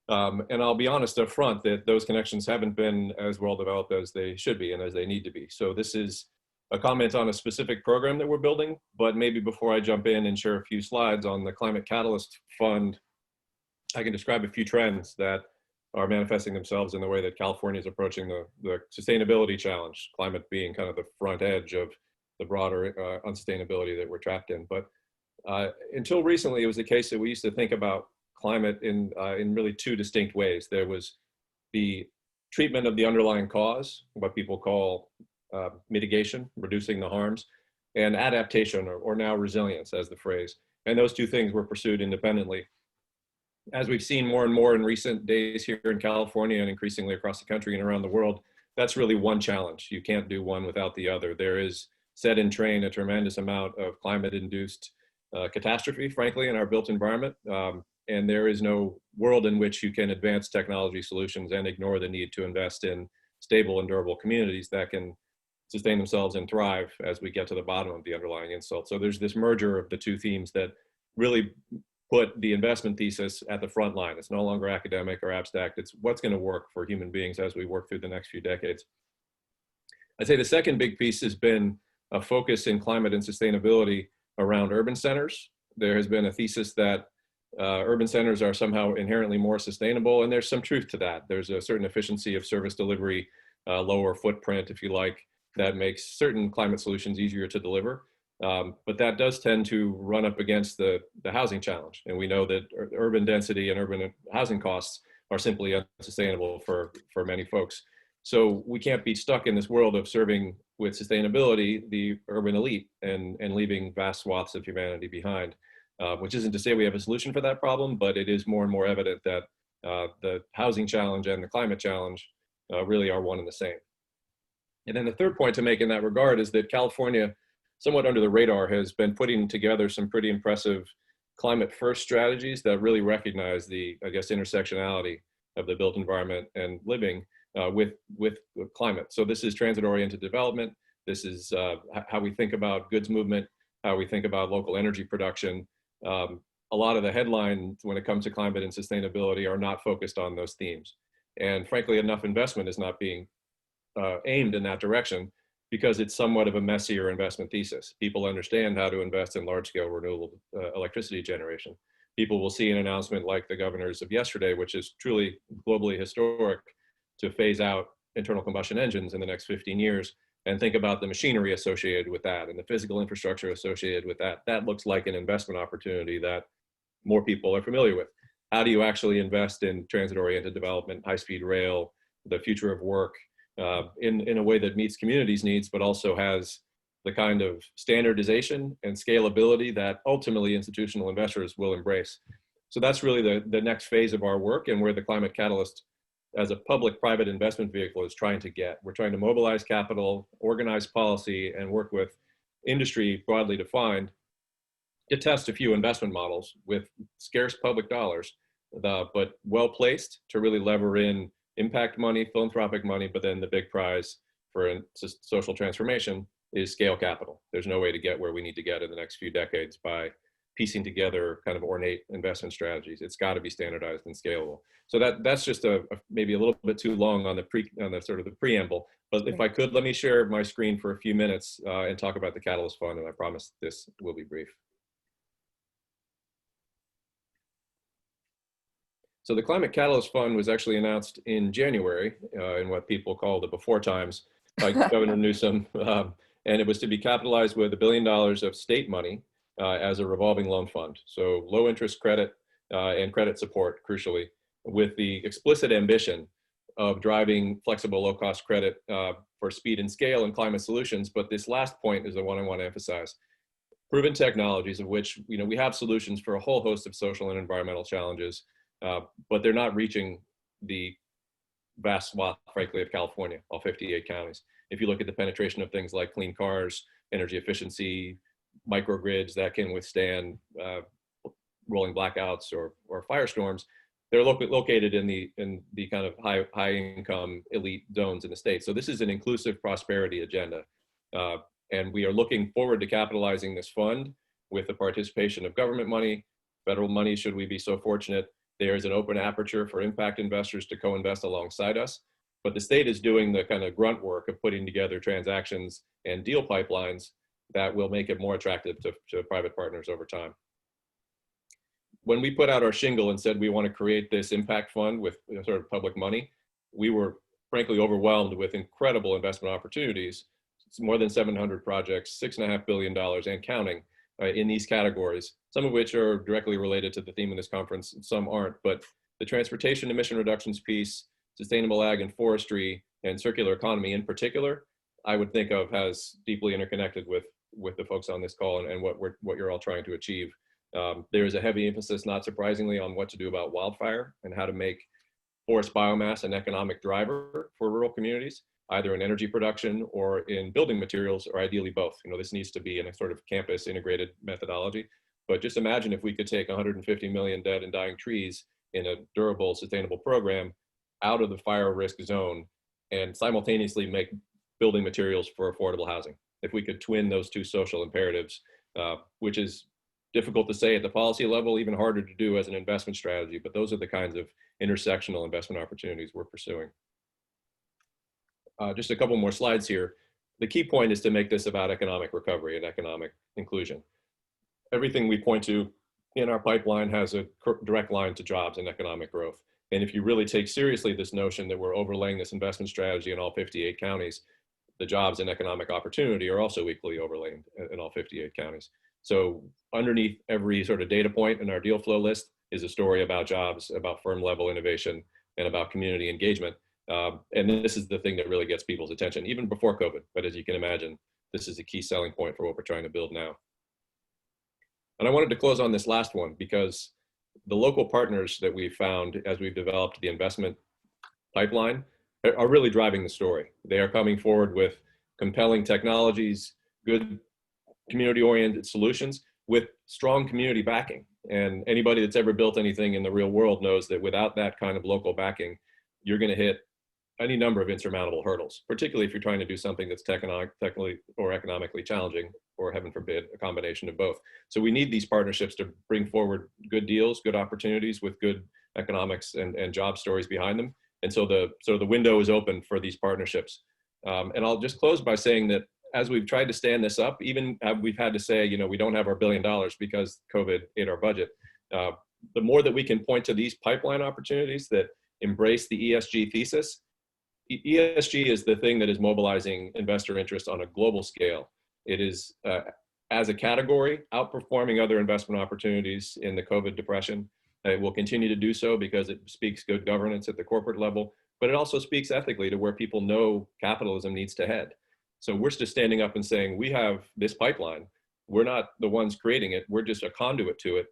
And I'll be honest up front that those connections haven't been as well developed as they should be and as they need to be. So this is a comment on a specific program that we're building, but maybe before I jump in and share a few slides on the Climate Catalyst Fund, I can describe a few trends that are manifesting themselves in the way that California is approaching the sustainability challenge, climate being kind of the front edge of the broader unsustainability that we're trapped in. But until recently, it was the case that we used to think about climate in really two distinct ways. There was the treatment of the underlying cause, what people call mitigation, reducing the harms, and adaptation, or now resilience as the phrase. And those two things were pursued independently. As we've seen more and more in recent days here in California and increasingly across the country and around the world, that's really one challenge. You can't do one without the other. There is set in train a tremendous amount of climate-induced catastrophe, frankly, in our built environment. And there is no world in which you can advance technology solutions and ignore the need to invest in stable and durable communities that can sustain themselves and thrive as we get to the bottom of the underlying insult. So there's this merger of the two themes that really put the investment thesis at the front line. It's no longer academic or abstract. It's what's going to work for human beings as we work through the next few decades. I'd say the second big piece has been a focus in climate and sustainability around urban centers. There has been a thesis that urban centers are somehow inherently more sustainable, and there's some truth to that. There's a certain efficiency of service delivery, lower footprint, if you like, that makes certain climate solutions easier to deliver. But that does tend to run up against the housing challenge. And we know that urban density and urban housing costs are simply unsustainable for many folks. So we can't be stuck in this world of serving with sustainability the urban elite and leaving vast swaths of humanity behind, which isn't to say we have a solution for that problem, but it is more and more evident that the housing challenge and the climate challenge really are one and the same. And then the third point to make in that regard is that California, somewhat under the radar, has been putting together some pretty impressive climate first strategies that really recognize the, I guess, intersectionality of the built environment and living with climate. So this is transit-oriented development. This is how we think about goods movement, how we think about local energy production. A lot of the headlines when it comes to climate and sustainability are not focused on those themes. And frankly, enough investment is not being aimed in that direction because it's somewhat of a messier investment thesis. People understand how to invest in large-scale renewable electricity generation. People will see an announcement like the governor's of yesterday, which is truly globally historic, to phase out internal combustion engines in the next 15 years, and think about the machinery associated with that and the physical infrastructure associated with that. That looks like an investment opportunity that more people are familiar with. How do you actually invest in transit-oriented development, high-speed rail, the future of work, in a way that meets communities' needs, but also has the kind of standardization and scalability that ultimately institutional investors will embrace. So that's really the next phase of our work, and where the Climate Catalyst as a public-private investment vehicle is trying to get. We're trying to mobilize capital, organize policy, and work with industry broadly defined to test a few investment models with scarce public dollars, but well-placed to really lever in impact money, philanthropic money, but then the big prize for social transformation is scale capital. There's no way to get where we need to get in the next few decades by piecing together kind of ornate investment strategies. It's got to be standardized and scalable. So that's just maybe a little bit too long on the sort of the preamble. But if I could, let me share my screen for a few minutes and talk about the Catalyst Fund, and I promise this will be brief. So the Climate Catalyst Fund was actually announced in January in what people call the before times by Governor Newsom, and it was to be capitalized with $1 billion of state money as a revolving loan fund. So low interest credit and credit support, crucially, with the explicit ambition of driving flexible low cost credit for speed and scale and climate solutions. But this last point is the one I want to emphasize. Proven technologies, of which we have solutions for a whole host of social and environmental challenges, but they're not reaching the vast swath, frankly, of California, all 58 counties. If you look at the penetration of things like clean cars, energy efficiency, microgrids that can withstand rolling blackouts or firestorms, they're located in the kind of high income elite zones in the state. So this is an inclusive prosperity agenda. And we are looking forward to capitalizing this fund with the participation of government money, federal money, should we be so fortunate. There's an open aperture for impact investors to co-invest alongside us. But the state is doing the kind of grunt work of putting together transactions and deal pipelines that will make it more attractive to private partners over time. When we put out our shingle and said we want to create this impact fund with sort of public money, we were frankly overwhelmed with incredible investment opportunities. It's more than 700 projects, $6.5 billion and counting in these categories, some of which are directly related to the theme of this conference, some aren't. But the transportation emission reductions piece, sustainable ag and forestry, and circular economy in particular, I would think of as deeply interconnected with the folks on this call and what you're all trying to achieve. There is a heavy emphasis, not surprisingly, on what to do about wildfire and how to make forest biomass an economic driver for rural communities, either in energy production or in building materials, or ideally both. You know, this needs to be in a sort of campus integrated methodology. But just imagine if we could take 150 million dead and dying trees in a durable, sustainable program out of the fire risk zone and simultaneously make building materials for affordable housing. If we could twin those two social imperatives, which is difficult to say at the policy level, even harder to do as an investment strategy, but those are the kinds of intersectional investment opportunities we're pursuing. Just a couple more slides here. The key point is to make this about economic recovery and economic inclusion. Everything we point to in our pipeline has a direct line to jobs and economic growth. And if you really take seriously this notion that we're overlaying this investment strategy in all 58 counties, the jobs and economic opportunity are also equally overlaid in all 58 counties. So underneath every sort of data point in our deal flow list is a story about jobs, about firm level innovation, and about community engagement. And this is the thing that really gets people's attention, even before COVID. But as you can imagine, this is a key selling point for what we're trying to build now. And I wanted to close on this last one because the local partners that we've found as we've developed the investment pipeline are really driving the story. They are coming forward with compelling technologies, good community-oriented solutions with strong community backing. And anybody that's ever built anything in the real world knows that without that kind of local backing, you're going to hit any number of insurmountable hurdles, particularly if you're trying to do something that's technically or economically challenging, or heaven forbid, a combination of both. So we need these partnerships to bring forward good deals, good opportunities with good economics and job stories behind them. And so the window is open for these partnerships. And I'll just close by saying that as we've tried to stand this up, even we've had to say, you know, we don't have our $1 billion because COVID ate our budget. The more that we can point to these pipeline opportunities that embrace the ESG thesis, ESG is the thing that is mobilizing investor interest on a global scale. It is, as a category, outperforming other investment opportunities in the COVID depression. It will continue to do so because it speaks good governance at the corporate level, but it also speaks ethically to where people know capitalism needs to head. So we're just standing up and saying, we have this pipeline. We're not the ones creating it. We're just a conduit to it.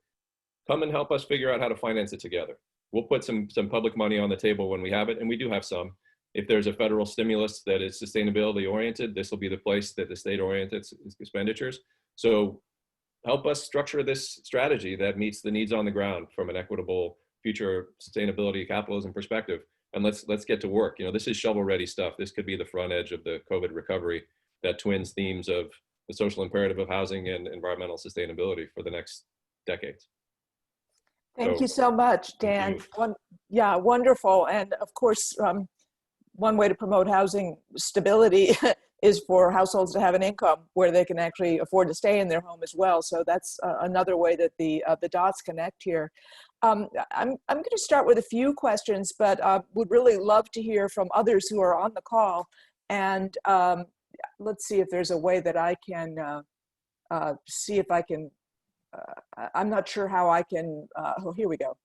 Come and help us figure out how to finance it together. We'll put some public money on the table when we have it, and we do have some. If there's a federal stimulus that is sustainability oriented, this will be the place that the state oriented expenditures. So help us structure this strategy that meets the needs on the ground from an equitable future sustainability capitalism perspective. And let's get to work. You know, this is shovel ready stuff. This could be the front edge of the COVID recovery that twins themes of the social imperative of housing and environmental sustainability for the next decades. Thank you so much, Dan. Yeah, wonderful. And of course, one way to promote housing stability is for households to have an income where they can actually afford to stay in their home as well. So that's another way that the dots connect here. I'm going to start with a few questions, but would really love to hear from others who are on the call. And let's see if there's a way that I can see if I can, I'm not sure how I can, oh, here we go.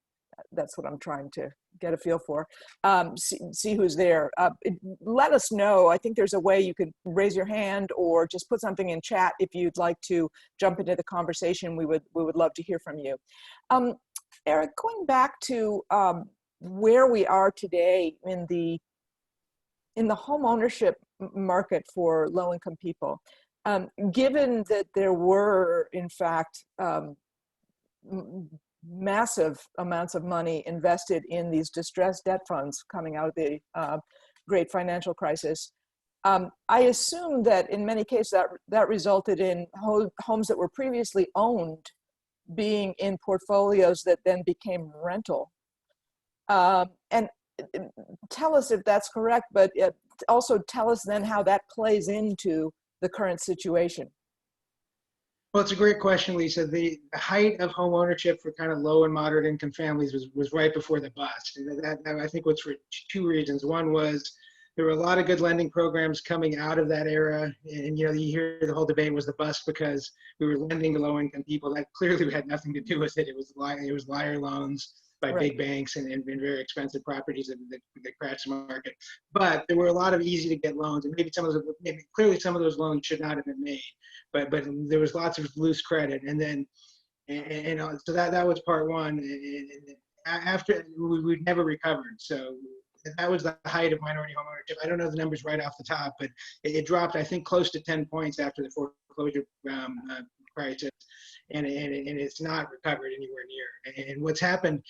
That's what I'm trying to get a feel for. See who's there. Let us know. I think there's a way you could raise your hand or just put something in chat if you'd like to jump into the conversation. We would love to hear from you. Eric, going back to where we are today in the home ownership market for low-income people, given that there were, in fact, massive amounts of money invested in these distressed debt funds coming out of the great financial crisis, I assume that in many cases that resulted in homes that were previously owned being in portfolios that then became rental. And tell us if that's correct, but also tell us then how that plays into the current situation. Well, it's a great question, Lisa. The height of home ownership for kind of low and moderate income families was right before the bust. And that I think was for two reasons. One was there were a lot of good lending programs coming out of that era. And, you hear the whole debate was the bust because we were lending to low income people. That clearly had nothing to do with it. It was liar loans by big banks and very expensive properties that crashed the market. But there were a lot of easy to get loans, and maybe clearly some of those loans should not have been made. But there was lots of loose credit, and then so that was part one. And after we never recovered, so that was the height of minority home ownership. I don't know the numbers right off the top, but it dropped, I think, close to 10 points after the foreclosure crisis, and it's not recovered anywhere near. And what's happened,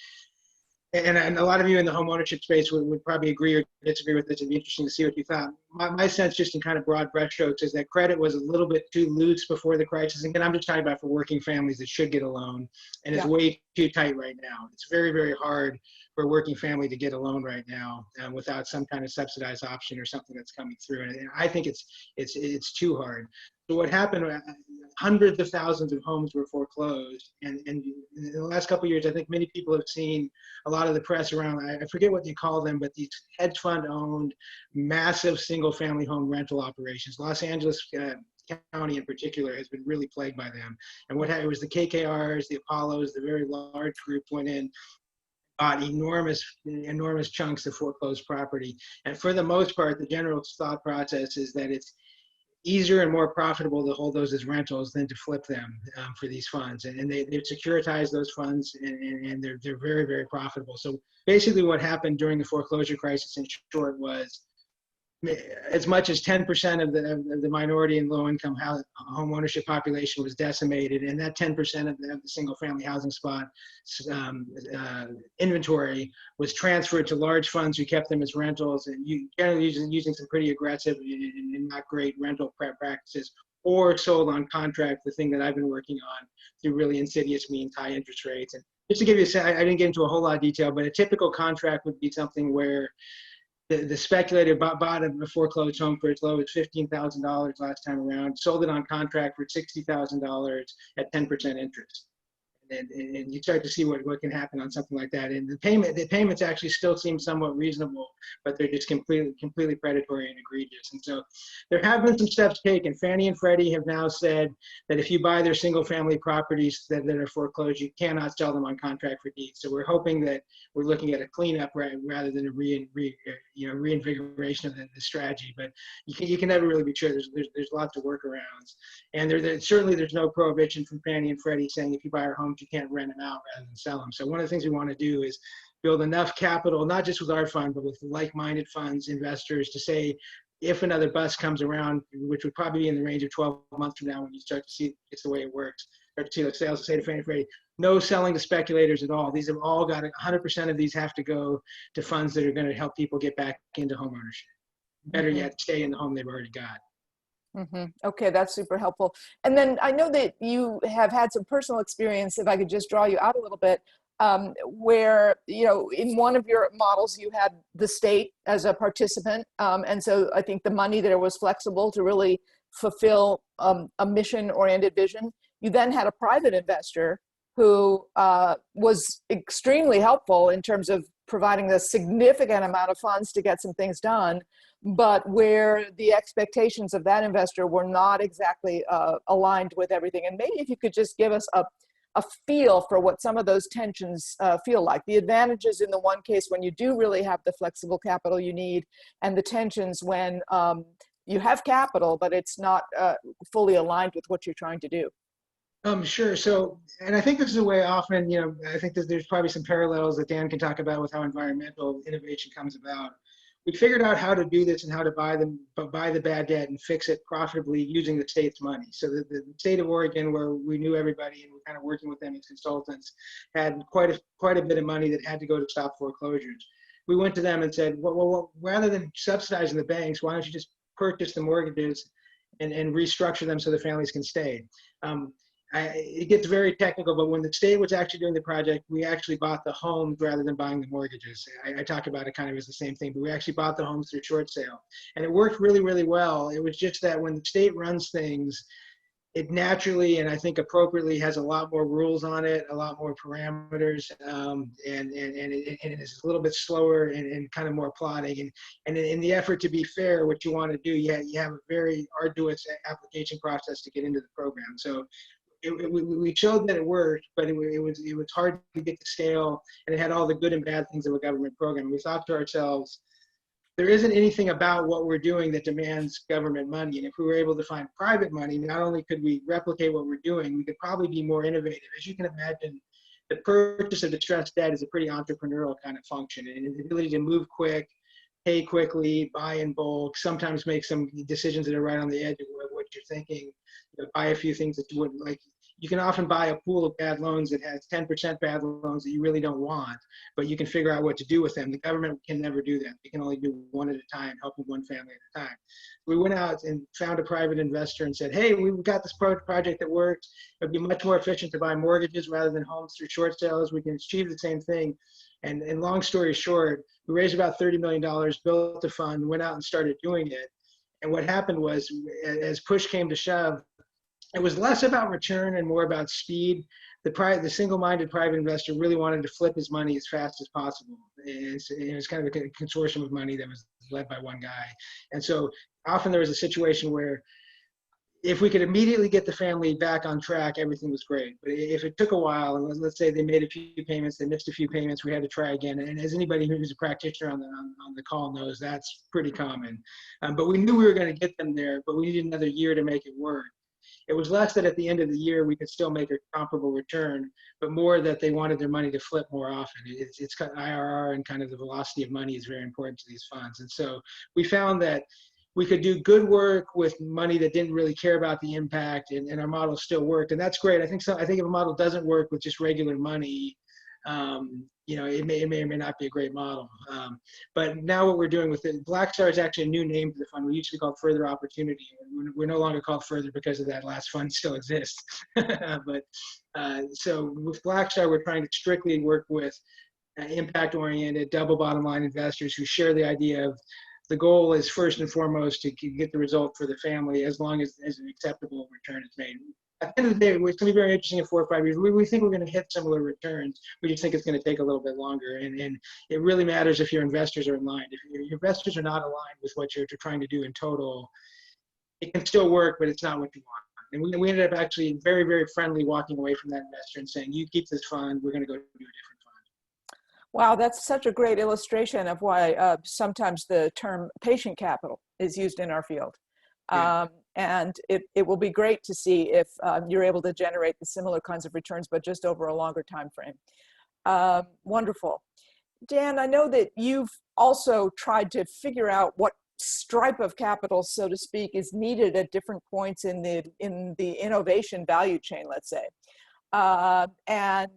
and a lot of you in the home ownership space would probably agree or disagree with this. It'd be interesting to see what you thought. My sense, just in kind of broad brushstrokes, is that credit was a little bit too loose before the crisis. And I'm just talking about for working families that should get a loan, and it's way too tight right now. It's very, very hard for a working family to get a loan right now without some kind of subsidized option or something that's coming through. And I think it's too hard. So what happened, hundreds of thousands of homes were foreclosed. And in the last couple of years, I think many people have seen a lot of the press around, I forget what you call them, but these hedge fund owned massive single family home rental operations. Los Angeles County in particular has been really plagued by them. And what happened was the KKRs, the Apollos, the very large group went in, bought enormous chunks of foreclosed property. And for the most part, the general thought process is that it's easier and more profitable to hold those as rentals than to flip them for these funds. And they've securitized those funds, and they're very, very profitable. So basically what happened during the foreclosure crisis, in short, was as much as 10% of the minority and low income home ownership population was decimated, and that 10% of the single family housing spot inventory was transferred to large funds who kept them as rentals, and generally using some pretty aggressive and not great rental practices, or sold on contract, the thing that I've been working on through really insidious means, high interest rates. And just to give you I didn't get into a whole lot of detail, but a typical contract would be something where the speculator bought a foreclosed home for as low as $15,000 last time around, sold it on contract for $60,000 at 10% interest. And you start to see what can happen on something like that. And the payments actually still seem somewhat reasonable, but they're just completely predatory and egregious. And so there have been some steps taken. Fannie and Freddie have now said that if you buy their single family properties that are foreclosed, you cannot sell them on contract for deed. So we're hoping that we're looking at a cleanup rather than a reinvigoration of the strategy. But you can never really be sure. There's lots of workarounds. And certainly there's no prohibition from Fannie and Freddie saying if you buy our homes, you can't rent them out rather than sell them. So one of the things we want to do is build enough capital, not just with our fund, but with like-minded funds, investors, to say, if another bust comes around, which would probably be in the range of 12 months from now when you start to see it's the way it works, start to see those sales, say to Fannie and Freddie, no selling to speculators at all. These have all got 100% of these have to go to funds that are going to help people get back into home ownership. Better yet, stay in the home they've already got. Okay, that's super helpful. And then I know that you have had some personal experience, if I could just draw you out a little bit, where, in one of your models, you had the state as a participant. And so I think the money there was flexible to really fulfill a mission-oriented vision. You then had a private investor who was extremely helpful in terms of providing a significant amount of funds to get some things done, but where the expectations of that investor were not exactly aligned with everything. And maybe if you could just give us a feel for what some of those tensions feel like. The advantages in the one case when you do really have the flexible capital you need, and the tensions when you have capital, but it's not fully aligned with what you're trying to do. Sure. So, and I think this is a way often, I think that there's probably some parallels that Dan can talk about with how environmental innovation comes about. We figured out how to do this and how to buy the bad debt and fix it profitably using the state's money. So the state of Oregon, where we knew everybody and we're kind of working with them as consultants, had quite a bit of money that had to go to stop foreclosures. We went to them and said, well, rather than subsidizing the banks, why don't you just purchase the mortgages and restructure them so the families can stay? Um, it gets very technical, but when the state was actually doing the project, we actually bought the homes rather than buying the mortgages. I talk about it kind of as the same thing, but we actually bought the homes through short sale. And it worked really, really well. It was just that when the state runs things, it naturally and I think appropriately has a lot more rules on it, a lot more parameters, and it is a little bit slower and kind of more plodding. And in the effort to be fair, what you want to do, you have a very arduous application process to get into the program. So we showed that it worked, but it was hard to get to scale, and it had all the good and bad things of a government program. We thought to ourselves, there isn't anything about what we're doing that demands government money. And if we were able to find private money, not only could we replicate what we're doing, we could probably be more innovative. As you can imagine, the purchase of distressed debt is a pretty entrepreneurial kind of function, and the ability to move quick, pay quickly, buy in bulk, sometimes make some decisions that are right on the edge of what you're thinking, buy a few things that you wouldn't like. You can often buy a pool of bad loans that has 10% bad loans that you really don't want, but you can figure out what to do with them. The government can never do that. They can only do one at a time, helping one family at a time. We went out and found a private investor and said, hey, we've got this project that works. It'd be much more efficient to buy mortgages rather than homes through short sales. We can achieve the same thing. And long story short, we raised about $30 million, built a fund, went out and started doing it. And what happened was, as push came to shove, it was less about return and more about speed. The single-minded private investor really wanted to flip his money as fast as possible. It was kind of a consortium of money that was led by one guy. And so often there was a situation where if we could immediately get the family back on track, everything was great. But if it took a while, and let's say they made a few payments, they missed a few payments, we had to try again. And as anybody who's a practitioner on the call knows, that's pretty common. But we knew we were going to get them there, but we needed another year to make it work. It was less that at the end of the year we could still make a comparable return, but more that they wanted their money to flip more often. It's kind of IRR, and kind of the velocity of money is very important to these funds. And so we found that we could do good work with money that didn't really care about the impact, and our model still worked. And that's great. I think if a model doesn't work with just regular money, it may or may not be a great model. But now what we're doing with it, Blackstar is actually a new name for the fund. We used to be called Further Opportunity. We're no longer called Further because of that last fund still exists. But so with Blackstar, we're trying to strictly work with impact-oriented, double bottom line investors who share the idea of the goal is first and foremost to get the result for the family as long as an acceptable return is made. At the end of the day, it's going to be very interesting in 4 or 5 years. We think we're going to hit similar returns. We just think it's going to take a little bit longer. And it really matters if your investors are aligned. If your investors are not aligned with what you're trying to do in total, it can still work, but it's not what you want. And we ended up actually very, very friendly walking away from that investor and saying, you keep this fund, we're going to go do a different fund. Wow, that's such a great illustration of why sometimes the term patient capital is used in our field. Yeah. And it will be great to see if you're able to generate the similar kinds of returns, but just over a longer time frame. Wonderful. Dan, I know that you've also tried to figure out what stripe of capital, so to speak, is needed at different points in the innovation value chain, let's say. And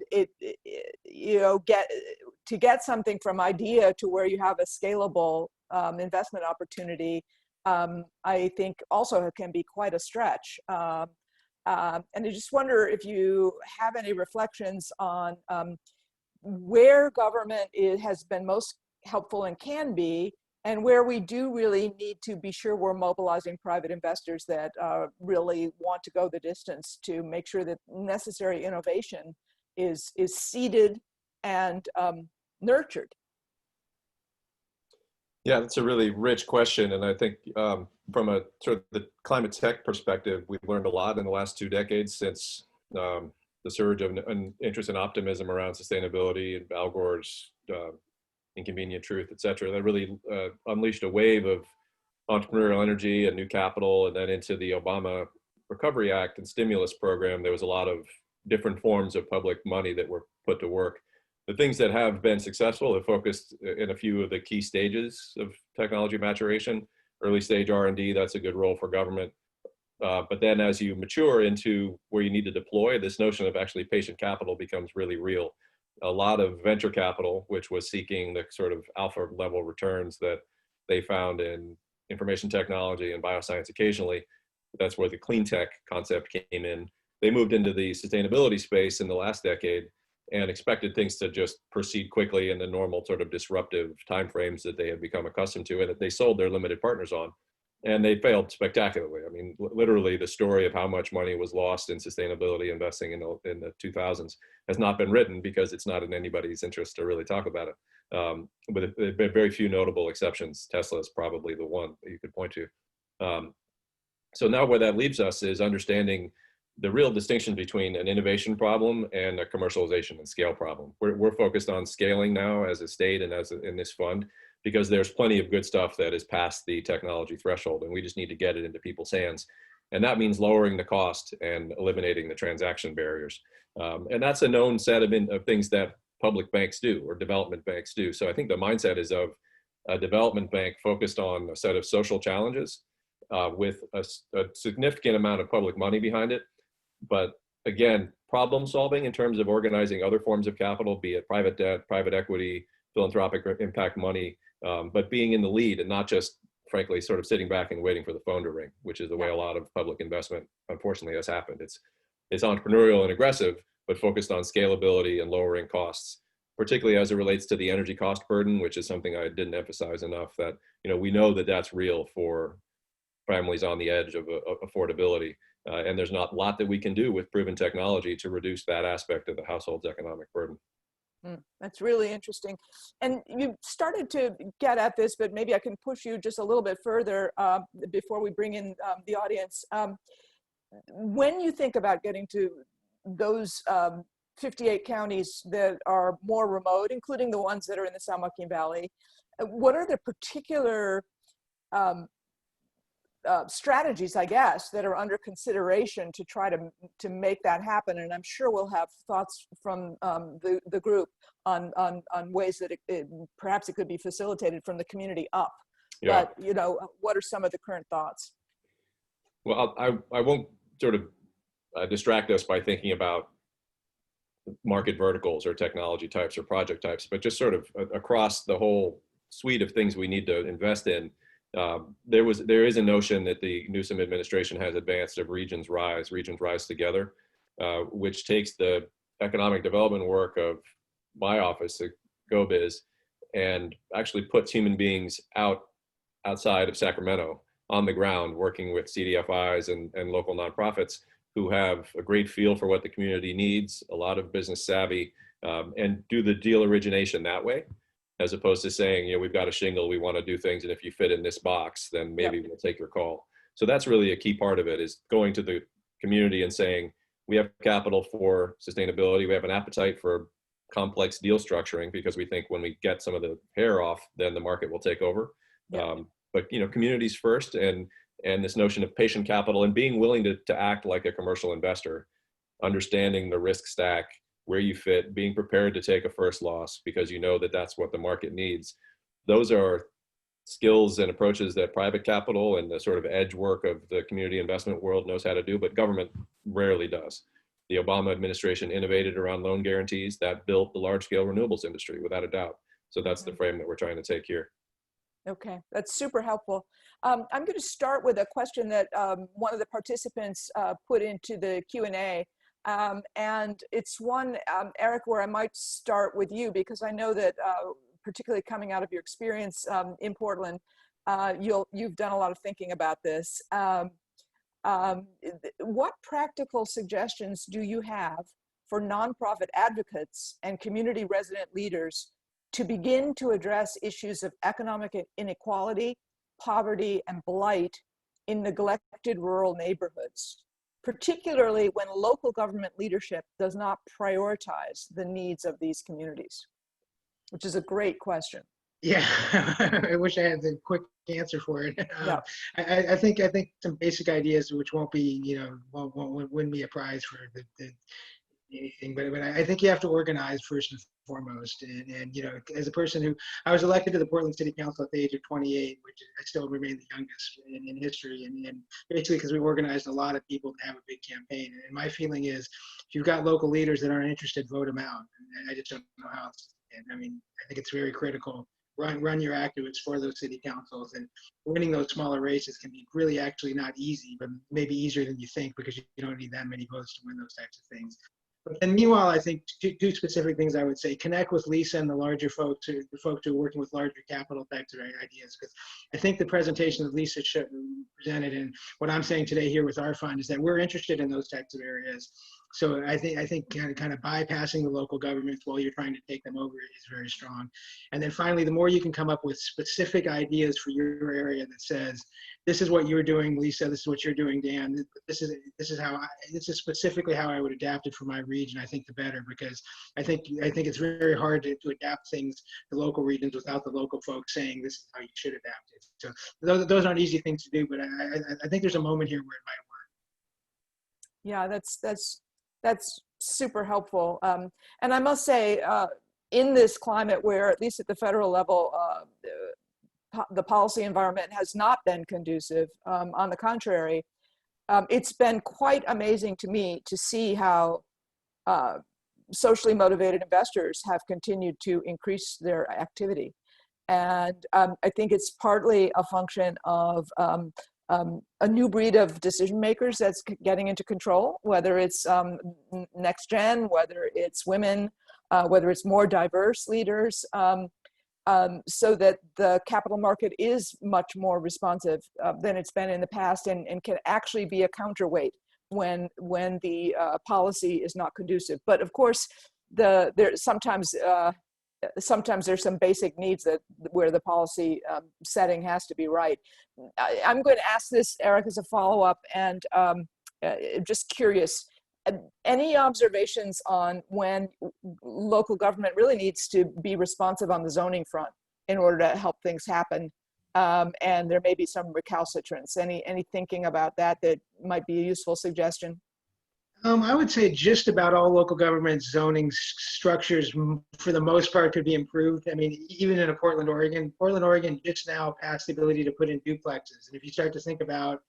get something from idea to where you have a scalable investment opportunity, I think also can be quite a stretch. And I just wonder if you have any reflections on where government has been most helpful and can be, and where we do really need to be sure we're mobilizing private investors that really want to go the distance to make sure that necessary innovation is seeded and nurtured. Yeah, that's a really rich question. And I think from a sort of the climate tech perspective, we've learned a lot in the last 2 decades since the surge of interest and optimism around sustainability and Al Gore's Inconvenient Truth, et cetera. That really unleashed a wave of entrepreneurial energy and new capital, and then into the Obama Recovery Act and stimulus program, there was a lot of different forms of public money that were put to work. The things that have been successful have focused in a few of the key stages of technology maturation. Early stage R&D, that's a good role for government. But then as you mature into where you need to deploy, this notion of actually patient capital becomes really real. A lot of venture capital, which was seeking the sort of alpha level returns that they found in information technology and bioscience occasionally, that's where the clean tech concept came in. They moved into the sustainability space in the last decade and expected things to just proceed quickly in the normal sort of disruptive timeframes that they had become accustomed to and that they sold their limited partners on. And they failed spectacularly. I mean, literally the story of how much money was lost in sustainability investing in the 2000s has not been written because it's not in anybody's interest to really talk about it. But there have been very few notable exceptions. Tesla is probably the one that you could point to. So now where that leaves us is understanding the real distinction between an innovation problem and a commercialization and scale problem. We're focused on scaling now as a state and in this fund, because there's plenty of good stuff that is past the technology threshold and we just need to get it into people's hands. And that means lowering the cost and eliminating the transaction barriers. And that's a known set of things that public banks do or development banks do. So I think the mindset is of a development bank focused on a set of social challenges with a significant amount of public money behind it. But again, problem solving in terms of organizing other forms of capital, be it private debt, private equity, philanthropic impact money, but being in the lead and not just, frankly, sort of sitting back and waiting for the phone to ring, which is the way a lot of public investment, unfortunately, has happened. It's entrepreneurial and aggressive, but focused on scalability and lowering costs, particularly as it relates to the energy cost burden, which is something I didn't emphasize enough, that we know that that's real for families on the edge of affordability. And there's not a lot that we can do with proven technology to reduce that aspect of the household's economic burden. That's really interesting. And you started to get at this, but maybe I can push you just a little bit further before we bring in the audience. When you think about getting to those 58 counties that are more remote, including the ones that are in the San Joaquin Valley, what are the particular strategies, I guess, that are under consideration to try to make that happen? And I'm sure we'll have thoughts from the group on ways that perhaps it could be facilitated from the community up. Yeah. But what are some of the current thoughts? Well, I won't sort of distract us by thinking about market verticals or technology types or project types, but just sort of across the whole suite of things we need to invest in. There is a notion that the Newsom administration has advanced of regions rise together, which takes the economic development work of my office at GoBiz and actually puts human beings outside of Sacramento on the ground, working with CDFIs and local nonprofits who have a great feel for what the community needs, a lot of business savvy, and do the deal origination that way, as opposed to saying, we've got a shingle, we want to do things, and if you fit in this box, then maybe we'll take your call. So that's really a key part of it, is going to the community and saying, we have capital for sustainability, we have an appetite for complex deal structuring, because we think when we get some of the hair off, then the market will take over. But communities first, and this notion of patient capital and being willing to act like a commercial investor, understanding the risk stack, where you fit, being prepared to take a first loss because that's what the market needs. Those are skills and approaches that private capital and the sort of edge work of the community investment world knows how to do, but government rarely does. The Obama administration innovated around loan guarantees that built the large-scale renewables industry, without a doubt. So that's the frame that we're trying to take here. Okay, that's super helpful. I'm going to start with a question that one of the participants put into the Q&A. And it's one, Eric, where I might start with you, because I know that particularly coming out of your experience in Portland, you've done a lot of thinking about this. What practical suggestions do you have for nonprofit advocates and community resident leaders to begin to address issues of economic inequality, poverty, and blight in neglected rural neighborhoods, particularly when local government leadership does not prioritize the needs of these communities? Which is a great question. Yeah, I wish I had the quick answer for it. Yeah. I think some basic ideas, which won't be, won't win me a prize for the anything, but I think you have to organize first and foremost. And as a person who, I was elected to the Portland City Council at the age of 28, which I still remain the youngest in history, and basically because we organized a lot of people to have a big campaign. And my feeling is, if you've got local leaders that aren't interested, vote them out. And I just don't know how else. And I mean, I think it's very critical. Run your activists for those city councils, and winning those smaller races can be really actually not easy, but maybe easier than you think, because you don't need that many votes to win those types of things. But then meanwhile, I think two specific things I would say: connect with Lisa and the larger folks, the folks who are working with larger capital types of ideas. Because I think the presentation that Lisa presented and what I'm saying today here with our fund is that we're interested in those types of areas. So I think kind of bypassing the local governments while you're trying to take them over is very strong. And then finally, the more you can come up with specific ideas for your area that says, this is what you're doing, Lisa, this is what you're doing, Dan, this is specifically how I would adapt it for my region, I think the better, because I think it's very hard to adapt things to local regions without the local folks saying this is how you should adapt it. So those aren't easy things to do, but I think there's a moment here where it might work. Yeah, that's super helpful. And I must say, in this climate where, at least at the federal level, the policy environment has not been conducive, on the contrary, it's been quite amazing to me to see how socially motivated investors have continued to increase their activity. And I think it's partly a function of a new breed of decision makers that's getting into control, whether it's next gen, whether it's women, whether it's more diverse leaders, so that the capital market is much more responsive than it's been in the past, and can actually be a counterweight when the policy is not conducive. But of course, sometimes there's some basic needs where the policy setting has to be right. I'm going to ask this, Eric, as a follow-up, and just curious, any observations on when local government really needs to be responsive on the zoning front in order to help things happen? And there may be some recalcitrance. Any thinking about that might be a useful suggestion? I would say just about all local government zoning structures, for the most part, could be improved. I mean, even in Portland, Oregon just now passed the ability to put in duplexes. And if you start to think about,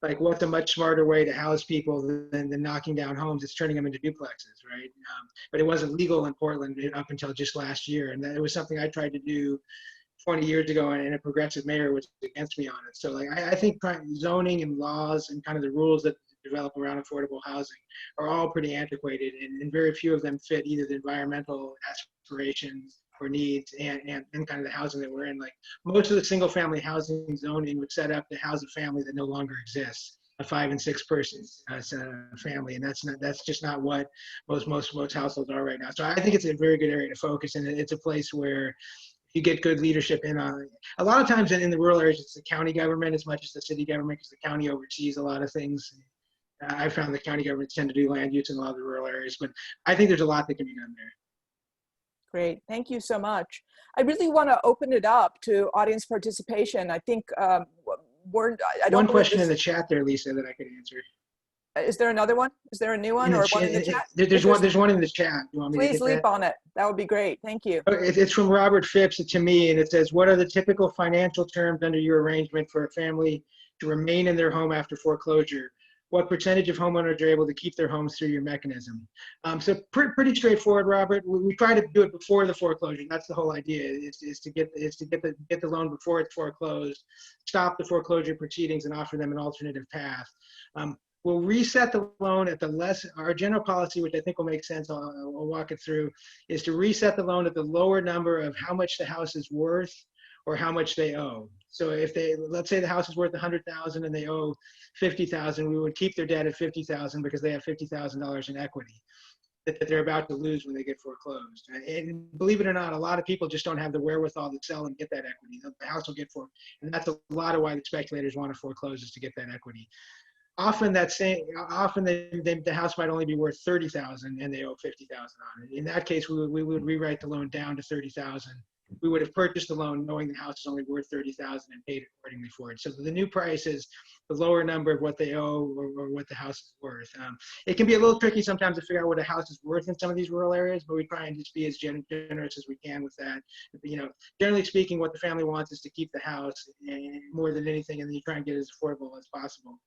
like, what's a much smarter way to house people than knocking down homes, it's turning them into duplexes, right? But it wasn't legal in Portland up until just last year. And it was something I tried to do 20 years ago, and a progressive mayor was against me on it. So, like, I think zoning and laws and kind of the rules that develop around affordable housing are all pretty antiquated, and very few of them fit either the environmental aspirations or needs and kind of the housing that we're in. Like, most of the single family housing zoning would set up to house a family that no longer exists, a 5 and 6 person family, and that's just not what most households are right now. So I think it's a very good area to focus, and it's a place where you get good leadership in on it. A lot of times in the rural areas, it's the county government as much as the city government, because the county oversees a lot of things. I found the county governments tend to do land use in a lot of the rural areas, but I think there's a lot that can be done there. Great, thank you so much. I really want to open it up to audience participation. I think I don't. One question in the chat there, Lisa, that I could answer. Is there another one? Is there a new one, or one in the chat? There's one in the chat. You want me Please to leap on it. That would be great. Thank you. It's from Robert Phipps to me, and it says, what are the typical financial terms under your arrangement for a family to remain in their home after foreclosure? What percentage of homeowners are able to keep their homes through your mechanism? So pretty straightforward, Robert. We try to do it before the foreclosure. That's the whole idea, is to get the loan before it's foreclosed, stop the foreclosure proceedings, and offer them an alternative path. We'll reset the loan at our general policy, which I think will make sense, I'll walk it through, is to reset the loan at the lower number of how much the house is worth or how much they owe. So if let's say the house is worth $100,000 and they owe $50,000, we would keep their debt at $50,000 because they have $50,000 in equity that they're about to lose when they get foreclosed. And believe it or not, a lot of people just don't have the wherewithal to sell and get that equity. The house will get foreclosed, and that's a lot of why the speculators want to foreclose, is to get that equity. Often the house might only be worth $30,000 and they owe $50,000 on it. In that case, we would rewrite the loan down to $30,000 we would have purchased the loan knowing the house is only worth $30,000 and paid accordingly for it. So the new price is the lower number of what they owe or what the house is worth. It can be a little tricky sometimes to figure out what a house is worth in some of these rural areas, but we try and just be as generous as we can with that. You know, generally speaking, what the family wants is to keep the house more than anything, and then you try and get it as affordable as possible.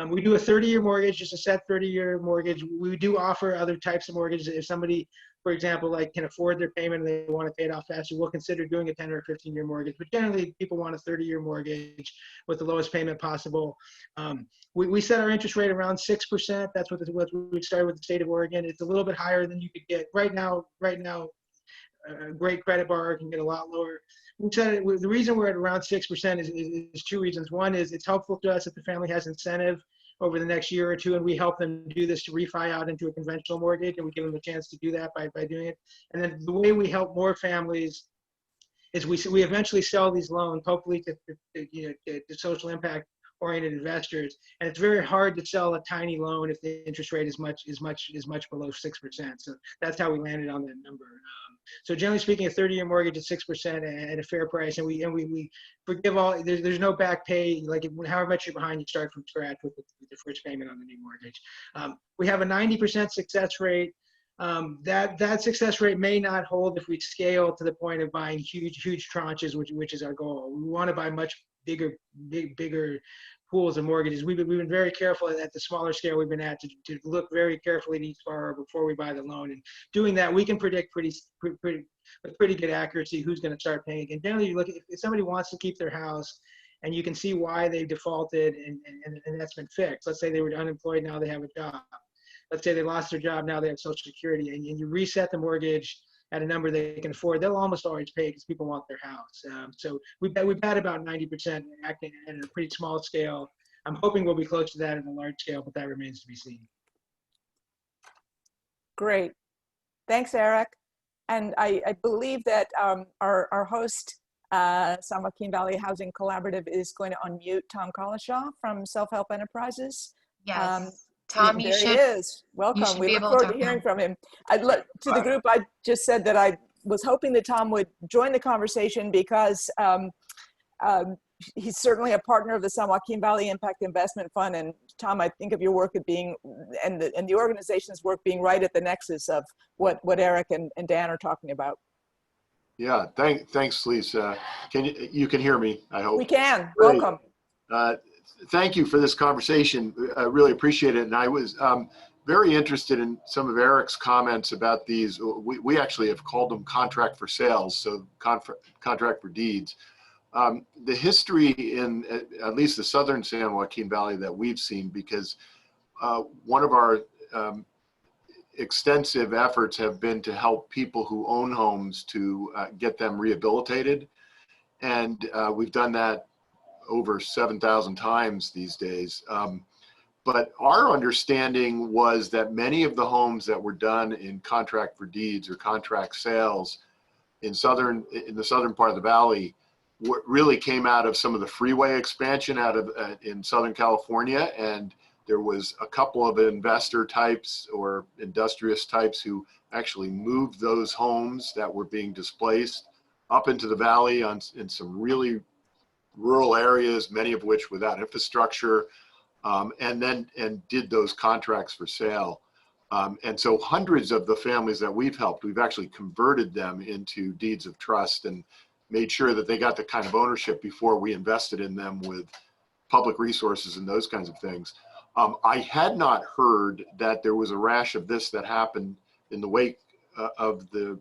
We do a 30-year mortgage, just a set 30-year mortgage. We do offer other types of mortgages. If somebody, for example, like can afford their payment and they want to pay it off faster, we'll consider doing a 10 or 15-year mortgage. But generally, people want a 30-year mortgage with the lowest payment possible. We set our interest rate around 6%. That's what we started with the state of Oregon. It's a little bit higher than you could get right now. A great credit borrower can get a lot lower. The reason we're at around 6% is two reasons. One is it's helpful to us if the family has incentive over the next year or two, and we help them do this to refi out into a conventional mortgage, and we give them a chance to do that by doing it. And then the way we help more families is we eventually sell these loans, hopefully to social impact oriented investors. And it's very hard to sell a tiny loan if the interest rate is much below 6%. So that's how we landed on that number. So generally speaking, a 30-year mortgage at 6% at a fair price, and we forgive all. There's no back pay. Like however much you're behind, you start from scratch with the first payment on the new mortgage. We have a 90% success rate. That success rate may not hold if we scale to the point of buying huge tranches, which is our goal. We want to buy much bigger pools of mortgages. We've been very careful at the smaller scale we've been at to look very carefully at each borrower before we buy the loan. And doing that, we can predict with pretty good accuracy who's going to start paying again. Generally, you look at if somebody wants to keep their house and you can see why they defaulted and that's been fixed. Let's say they were unemployed, now they have a job. Let's say they lost their job, now they have Social Security, and you reset the mortgage at a number they can afford, they'll almost always pay because people want their house. So we've had about 90% acting at a pretty small scale. I'm hoping we'll be close to that at a large scale, but that remains to be seen. Great. Thanks, Eric. And I believe that our host, San Joaquin Valley Housing Collaborative, is going to unmute Tom Collishaw from Self-Help Enterprises. Yes. Tom, there he is. Welcome. We look forward to hearing from him. I'd look to the group. I just said that I was hoping that Tom would join the conversation because he's certainly a partner of the San Joaquin Valley Impact Investment Fund. And Tom, I think of your work as being, and the organization's work being right at the nexus of what Eric and Dan are talking about. Yeah, thanks, Lisa. You can hear me, I hope. We can. Great. Welcome. Thank you for this conversation. I really appreciate it. And I was very interested in some of Eric's comments about these. We actually have called them contract for sales, so contract for deeds. The history in at least the southern San Joaquin Valley that we've seen, because one of our extensive efforts have been to help people who own homes to get them rehabilitated. And we've done that over 7,000 times these days. But our understanding was that many of the homes that were done in contract for deeds or contract sales in the southern part of the valley really came out of some of the freeway expansion in Southern California. And there was a couple of investor types or industrious types who actually moved those homes that were being displaced up into the valley in some really rural areas, many of which without infrastructure, and did those contracts for sale. And so hundreds of the families that we've helped, we've actually converted them into deeds of trust and made sure that they got the kind of ownership before we invested in them with public resources and those kinds of things. I had not heard that there was a rash of this that happened in the wake of the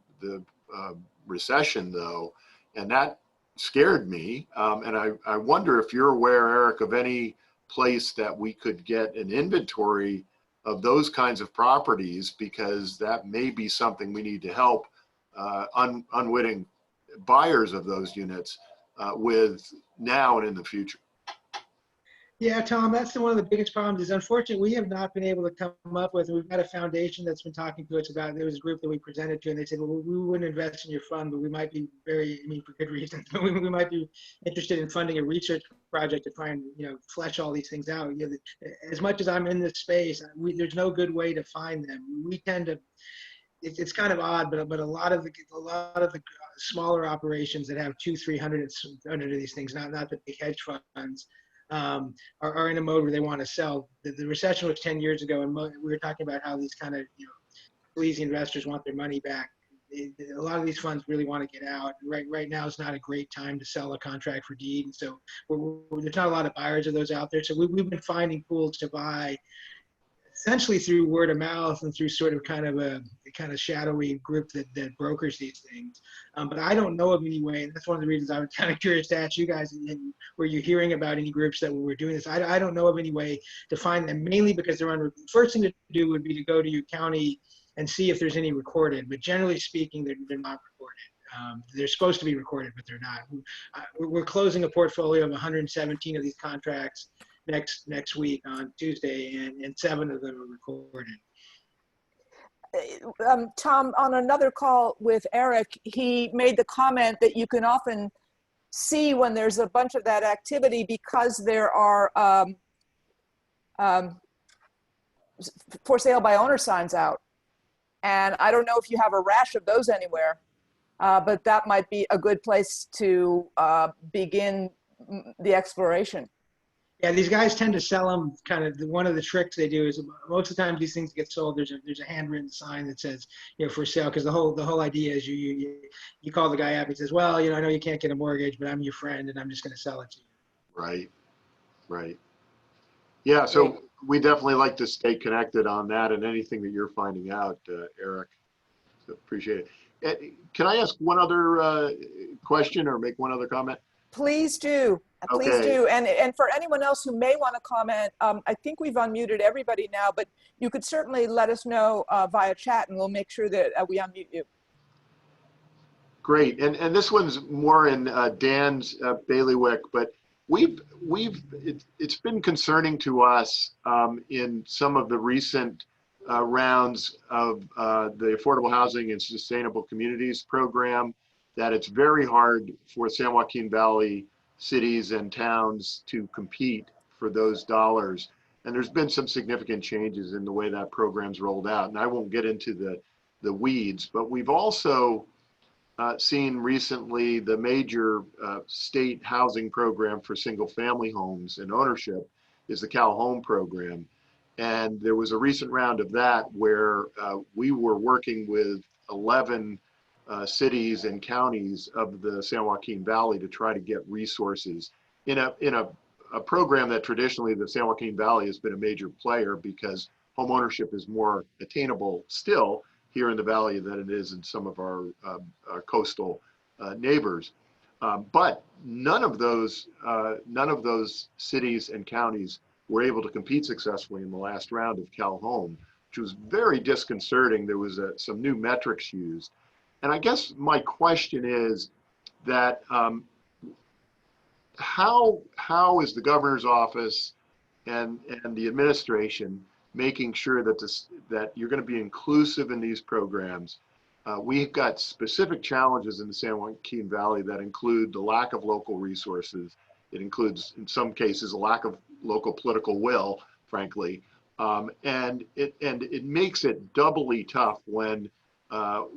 recession, though, and that scared me. And I wonder if you're aware, Eric, of any place that we could get an inventory of those kinds of properties, because that may be something we need to help unwitting buyers of those units with now and in the future. Yeah, Tom, that's one of the biggest problems is unfortunately we have not been able to come up with, we've got a foundation that's been talking to us about, there was a group that we presented to and they said, well, we wouldn't invest in your fund, but we might be for good reasons, we might be interested in funding a research project to try and, flesh all these things out. As much as I'm in this space, there's no good way to find them. We tend to, it's kind of odd, but a lot of the smaller operations that have 200-300 under these things, not the big hedge funds, are in a mode where they want to sell. The recession was 10 years ago, and we were talking about how these kind of sleazy investors want their money back. A lot of these funds really want to get out. Right now is not a great time to sell a contract for deed, and so there's not a lot of buyers of those out there. So we've been finding pools to buy, essentially through word of mouth and through sort of kind of a shadowy group that brokers these things. But I don't know of any way, and that's one of the reasons I was kind of curious to ask you guys, and were you hearing about any groups that were doing this? I don't know of any way to find them, mainly because they're first thing to do would be to go to your county and see if there's any recorded, but generally speaking, they're not recorded. They're supposed to be recorded, but they're not. We're closing a portfolio of 117 of these contracts next week on Tuesday, and 7 of them are recorded. Tom, on another call with Eric, he made the comment that you can often see when there's a bunch of that activity because there are for sale by owner signs out. And I don't know if you have a rash of those anywhere, but that might be a good place to begin the exploration. Yeah, these guys tend to sell them kind of, one of the tricks they do is most of the time these things get sold, there's a handwritten sign that says, for sale, because the whole idea is you call the guy up, he says, well, I know you can't get a mortgage, but I'm your friend and I'm just going to sell it to you. Right. Yeah, so we definitely like to stay connected on that and anything that you're finding out, Eric. So appreciate it. Can I ask one other question or make one other comment? Please do. Please do. And for anyone else who may want to comment, I think we've unmuted everybody now, but you could certainly let us know via chat and we'll make sure that we unmute you. Great. And this one's more in Dan's bailiwick, but it's been concerning to us in some of the recent rounds of the Affordable Housing and Sustainable Communities program that it's very hard for San Joaquin Valley cities and towns to compete for those dollars. And there's been some significant changes in the way that program's rolled out. And I won't get into the weeds, but we've also seen recently the major state housing program for single family homes and ownership is the Cal Home program. And there was a recent round of that where we were working with 11 cities and counties of the San Joaquin Valley to try to get resources in a program that traditionally the San Joaquin Valley has been a major player because home ownership is more attainable still here in the Valley than it is in some of our coastal neighbors. But none of those cities and counties were able to compete successfully in the last round of Cal Home, which was very disconcerting. There was some new metrics used. And I guess my question is that how is the governor's office and the administration making sure that you're going to be inclusive in these programs? We've got specific challenges in the San Joaquin Valley that include the lack of local resources. It includes, in some cases, a lack of local political will, frankly. And it makes it doubly tough when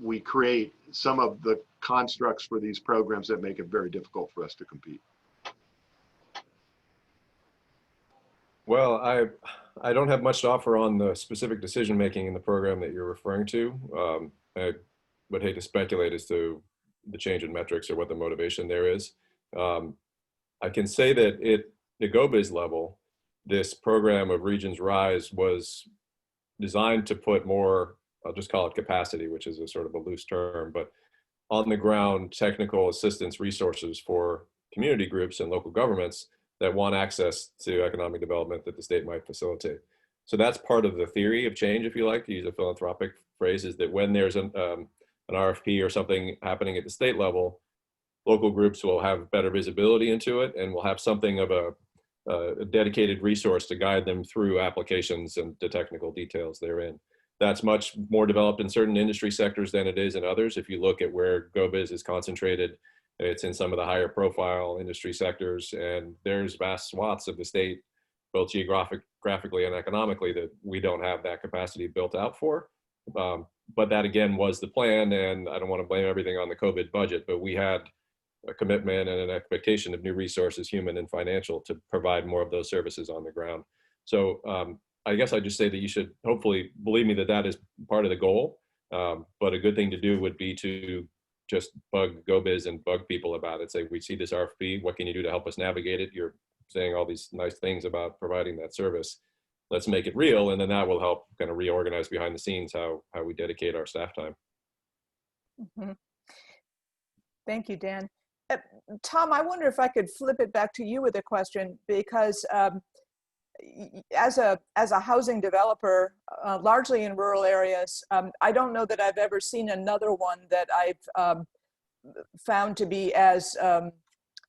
we create some of the constructs for these programs that make it very difficult for us to compete. Well, I don't have much to offer on the specific decision making in the program that you're referring to. I would hate to speculate as to the change in metrics or what the motivation there is. I can say that at the GoBiz level, this program of Regions Rise was designed to put more, I'll just call it capacity, which is a sort of a loose term, but on the ground technical assistance resources for community groups and local governments that want access to economic development that the state might facilitate. So that's part of the theory of change, if you like, to use a philanthropic phrase, is that when there's an RFP or something happening at the state level, local groups will have better visibility into it and will have something of a dedicated resource to guide them through applications and the technical details therein. That's much more developed in certain industry sectors than it is in others. If you look at where GoBiz is concentrated, it's in some of the higher profile industry sectors, and there's vast swaths of the state, both geographically and economically, that we don't have that capacity built out for. But that again was the plan, and I don't want to blame everything on the COVID budget, but we had a commitment and an expectation of new resources, human and financial, to provide more of those services on the ground. So I guess I just say that you should hopefully believe me that that is part of the goal. But a good thing to do would be to just bug GoBiz and bug people about it. Say, we see this RFP, what can you do to help us navigate it? You're saying all these nice things about providing that service. Let's make it real, and then that will help kind of reorganize behind the scenes how we dedicate our staff time. Mm-hmm. Thank you, Dan. Tom, I wonder if I could flip it back to you with a question, because as a housing developer, largely in rural areas, I don't know that I've ever seen another one that I've found to be as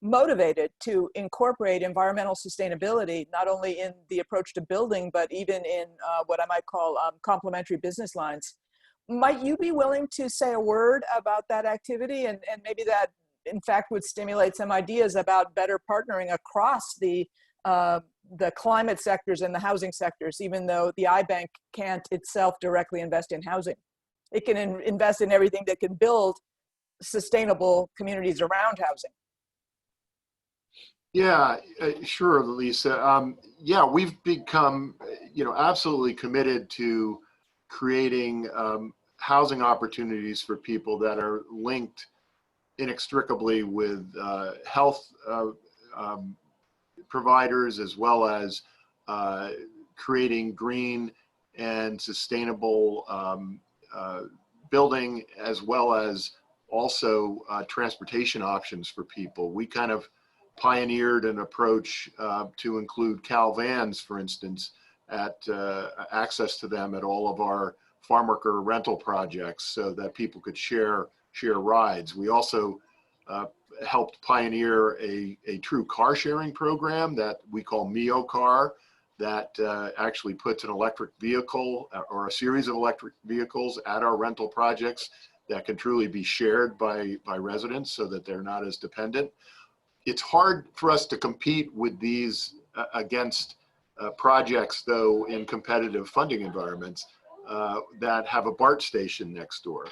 motivated to incorporate environmental sustainability, not only in the approach to building, but even in what I might call complementary business lines. Might you be willing to say a word about that activity, and maybe that in fact would stimulate some ideas about better partnering across the climate sectors and the housing sectors, even though the iBank can't itself directly invest in housing. It can invest in everything that can build sustainable communities around housing. Yeah, sure, Lisa. Yeah, we've become, absolutely committed to creating housing opportunities for people that are linked inextricably with health providers, as well as creating green and sustainable building, as well as also transportation options for people. We kind of pioneered an approach to include Cal vans, for instance, at access to them at all of our farm worker rental projects, so that people could share rides. We also helped pioneer a true car sharing program that we call Mio Car, that actually puts an electric vehicle or a series of electric vehicles at our rental projects that can truly be shared by residents, so that they're not as dependent. It's hard for us to compete with these against projects, though, in competitive funding environments that have a BART station next door.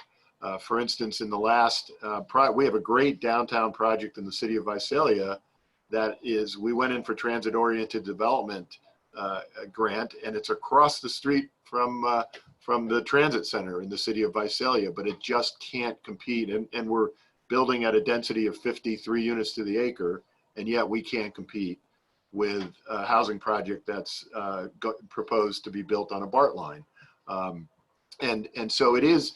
For instance, in the last, we have a great downtown project in the city of Visalia that is, we went in for transit-oriented development grant, and it's across the street from the transit center in the city of Visalia, but it just can't compete. And we're building at a density of 53 units to the acre, and yet we can't compete with a housing project that's proposed to be built on a BART line. And so it is,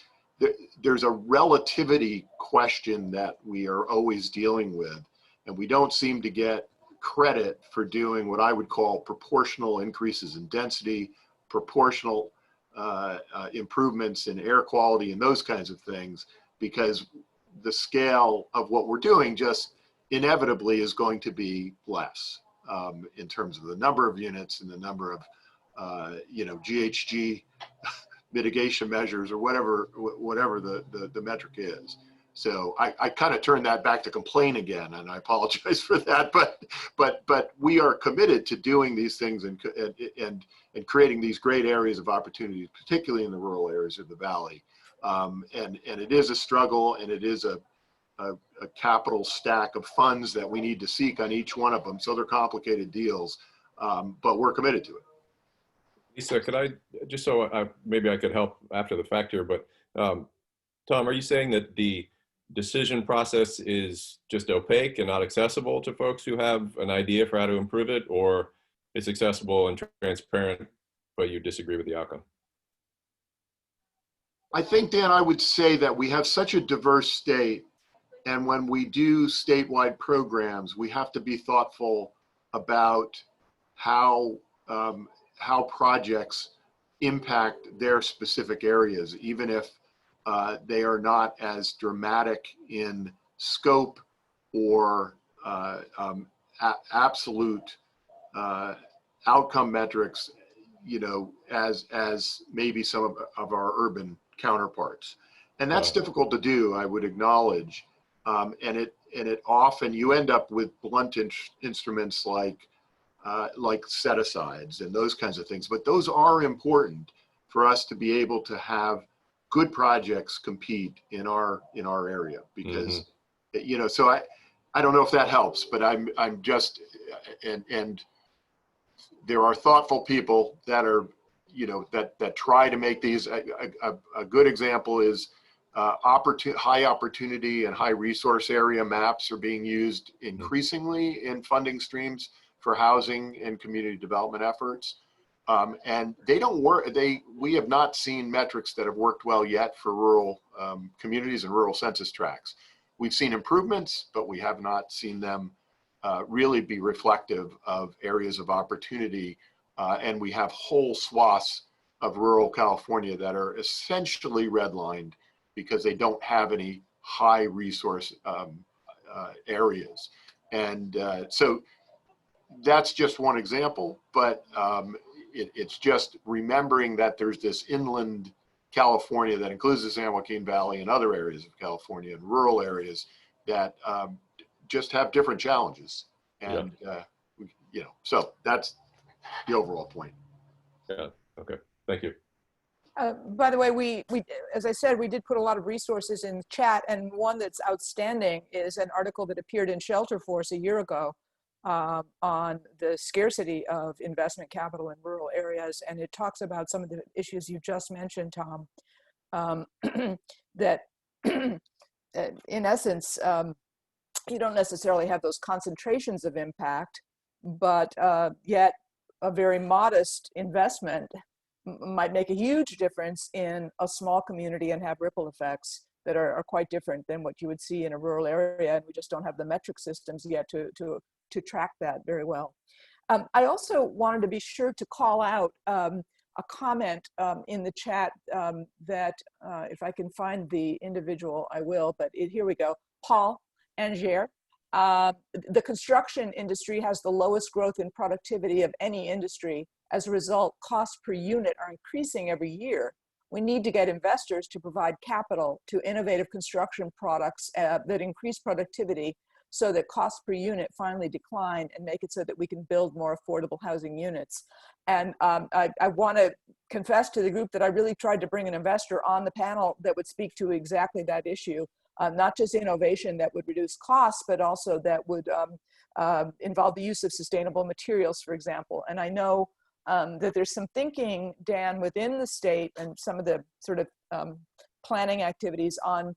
there's a relativity question that we are always dealing with, and we don't seem to get credit for doing what I would call proportional increases in density, proportional improvements in air quality and those kinds of things, because the scale of what we're doing just inevitably is going to be less in terms of the number of units and the number of GHG mitigation measures, or whatever the metric is. So I kind of turn that back to complain again, and I apologize for that. But we are committed to doing these things and creating these great areas of opportunity, particularly in the rural areas of the valley. And it is a struggle, and it is a capital stack of funds that we need to seek on each one of them. So they're complicated deals, but we're committed to it. Lisa, could I, just so maybe I could help after the fact here, but Tom, are you saying that the decision process is just opaque and not accessible to folks who have an idea for how to improve it, or it's accessible and transparent, but you disagree with the outcome? I think, Dan, I would say that we have such a diverse state, and when we do statewide programs, we have to be thoughtful about how projects impact their specific areas, even if they are not as dramatic in scope or absolute outcome metrics, as maybe some of our urban counterparts. And that's difficult to do, I would acknowledge. And it often, you end up with blunt instruments like set-asides and those kinds of things. But those are important for us to be able to have good projects compete in our area, because so I don't know if that helps, but I'm just, and there are thoughtful people that are, that try to make these. A good example is high opportunity and high resource area maps are being used increasingly in funding streams for housing and community development efforts. And they don't work. We have not seen metrics that have worked well yet for rural communities and rural census tracts. We've seen improvements, but we have not seen them really be reflective of areas of opportunity. And we have whole swaths of rural California that are essentially redlined because they don't have any high resource areas. And so that's just one example, but it's just remembering that there's this inland California that includes the San Joaquin Valley and other areas of California and rural areas that just have different challenges. And, so that's the overall point. Yeah, okay, thank you. By the way, we, as I said, we did put a lot of resources in the chat, and one that's outstanding is an article that appeared in Shelter Force a year ago on the scarcity of investment capital in rural areas. And it talks about some of the issues you just mentioned, Tom, that in essence, you don't necessarily have those concentrations of impact, but yet a very modest investment might make a huge difference in a small community and have ripple effects that are quite different than what you would see in a rural area. And we just don't have the metric systems yet to track that very well. I also wanted to be sure to call out a comment in the chat that if I can find the individual, I will, but here we go. Paul Angier. The construction industry has the lowest growth in productivity of any industry. As a result, costs per unit are increasing every year. We need to get investors to provide capital to innovative construction products that increase productivity so that costs per unit finally decline and make it so that we can build more affordable housing units. And I want to confess to the group that I really tried to bring an investor on the panel that would speak to exactly that issue. Not just innovation that would reduce costs, but also that would involve the use of sustainable materials, for example. And I know that there's some thinking, Dan, within the state and some of the sort of planning activities on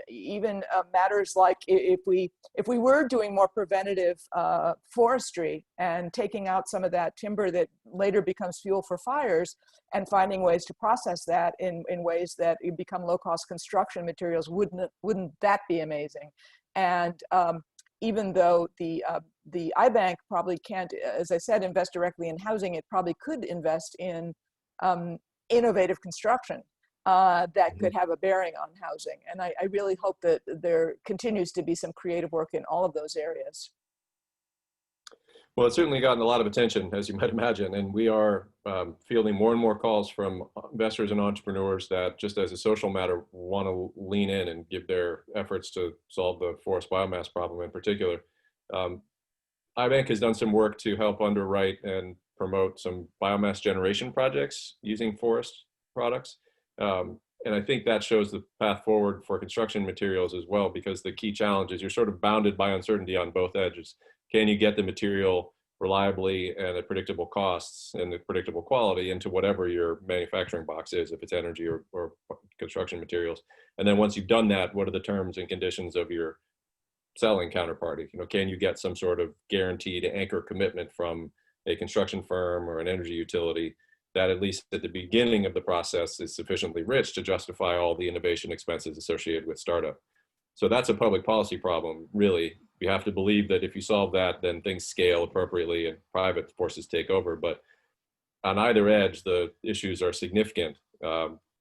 even matters like if we were doing more preventative forestry and taking out some of that timber that later becomes fuel for fires and finding ways to process that in ways that become low-cost construction materials, wouldn't that be amazing? And even though the iBank probably can't, as I said, invest directly in housing, it probably could invest in innovative construction that could have a bearing on housing. And I really hope that there continues to be some creative work in all of those areas. Well, it's certainly gotten a lot of attention, as you might imagine, and we are fielding more and more calls from investors and entrepreneurs that just as a social matter want to lean in and give their efforts to solve the forest biomass problem in particular. iBank has done some work to help underwrite and promote some biomass generation projects using forest products. And I think that shows the path forward for construction materials as well, because the key challenge is you're sort of bounded by uncertainty on both edges. Can you get the material reliably and at predictable costs and the predictable quality into whatever your manufacturing box is, if it's energy or construction materials? And then once you've done that, what are the terms and conditions of your selling counterparty? Can you get some sort of guaranteed anchor commitment from a construction firm or an energy utility that at least at the beginning of the process is sufficiently rich to justify all the innovation expenses associated with startup? So that's a public policy problem, really. You have to believe that if you solve that, then things scale appropriately and private forces take over. But on either edge, the issues are significant,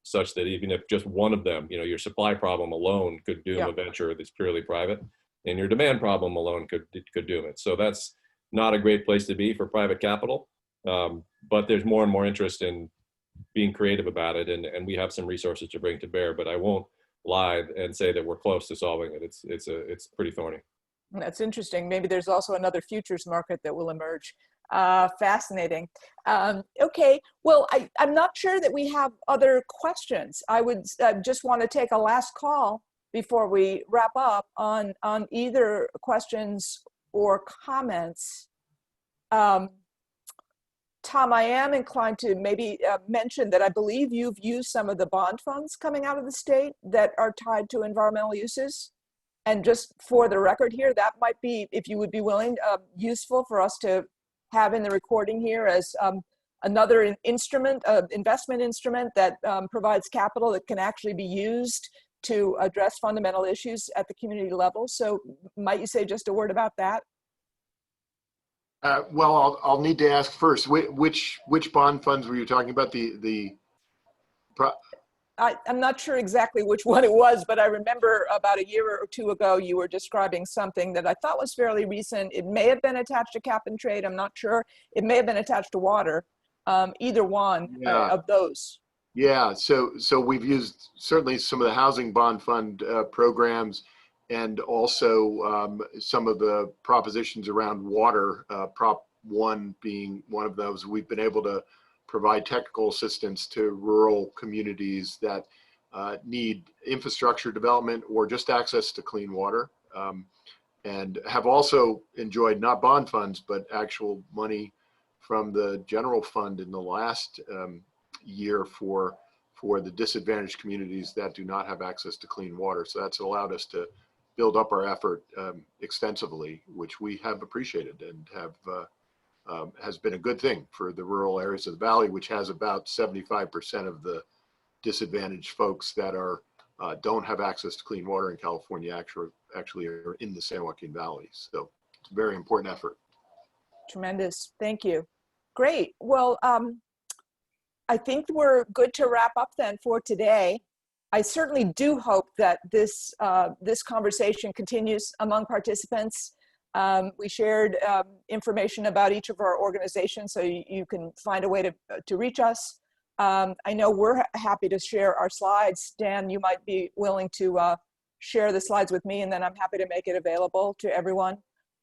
such that even if just one of them, your supply problem alone could doom a venture that's purely private, and your demand problem alone could doom it. So that's not a great place to be for private capital. But there's more and more interest in being creative about it, and we have some resources to bring to bear. But I won't lie and say that we're close to solving it. It's pretty thorny. That's interesting. Maybe there's also another futures market that will emerge. Fascinating. Okay, well, I'm not sure that we have other questions. I would just want to take a last call before we wrap up on either questions or comments. Tom, I am inclined to maybe mention that I believe you've used some of the bond funds coming out of the state that are tied to environmental uses. And just for the record here, that might be, if you would be willing, useful for us to have in the recording here as another instrument, investment instrument that provides capital that can actually be used to address fundamental issues at the community level. So might you say just a word about that? Well, I'll need to ask first, which bond funds were you talking about? I'm not sure exactly which one it was, but I remember about a year or two ago, you were describing something that I thought was fairly recent. It may have been attached to cap and trade. I'm not sure. It may have been attached to water. Either one of those. Yeah, so we've used certainly some of the housing bond fund programs, and also some of the propositions around water, Prop 1 being one of those. We've been able to provide technical assistance to rural communities that need infrastructure development or just access to clean water, and have also enjoyed not bond funds, but actual money from the general fund in the last year for the disadvantaged communities that do not have access to clean water. So that's allowed us to build up our effort extensively, which we have appreciated and have has been a good thing for the rural areas of the valley, which has about 75% of the disadvantaged folks that are don't have access to clean water in California actually are in the San Joaquin Valley. So it's a very important effort. Tremendous. Thank you. Great. Well, I think we're good to wrap up then for today. I certainly do hope that this conversation continues among participants. We shared information about each of our organizations, so you can find a way to reach us. I know we're happy to share our slides. Dan, you might be willing to share the slides with me, and then I'm happy to make it available to everyone.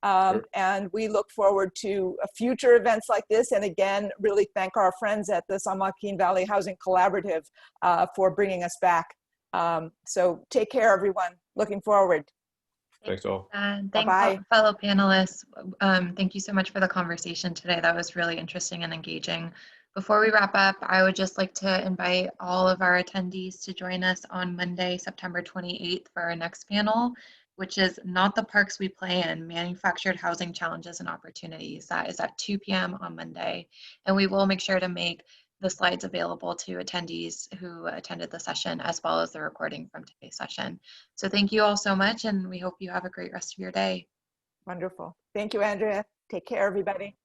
Sure. And we look forward to future events like this. And again, really thank our friends at the San Joaquin Valley Housing Collaborative for bringing us back. So take care, everyone. Looking forward. Thanks all. And Bye-bye. fellow panelists. Thank you so much for the conversation today. That was really interesting and engaging. Before we wrap up, I would just like to invite all of our attendees to join us on Monday, September 28th for our next panel, which is Not the Parks We Play In, Manufactured Housing Challenges and Opportunities. That is at 2 p.m. on Monday. And we will make sure to make the slides available to attendees who attended the session, as well as the recording from today's session. So thank you all so much, and we hope you have a great rest of your day. Wonderful. Thank you, Andrea. Take care, everybody.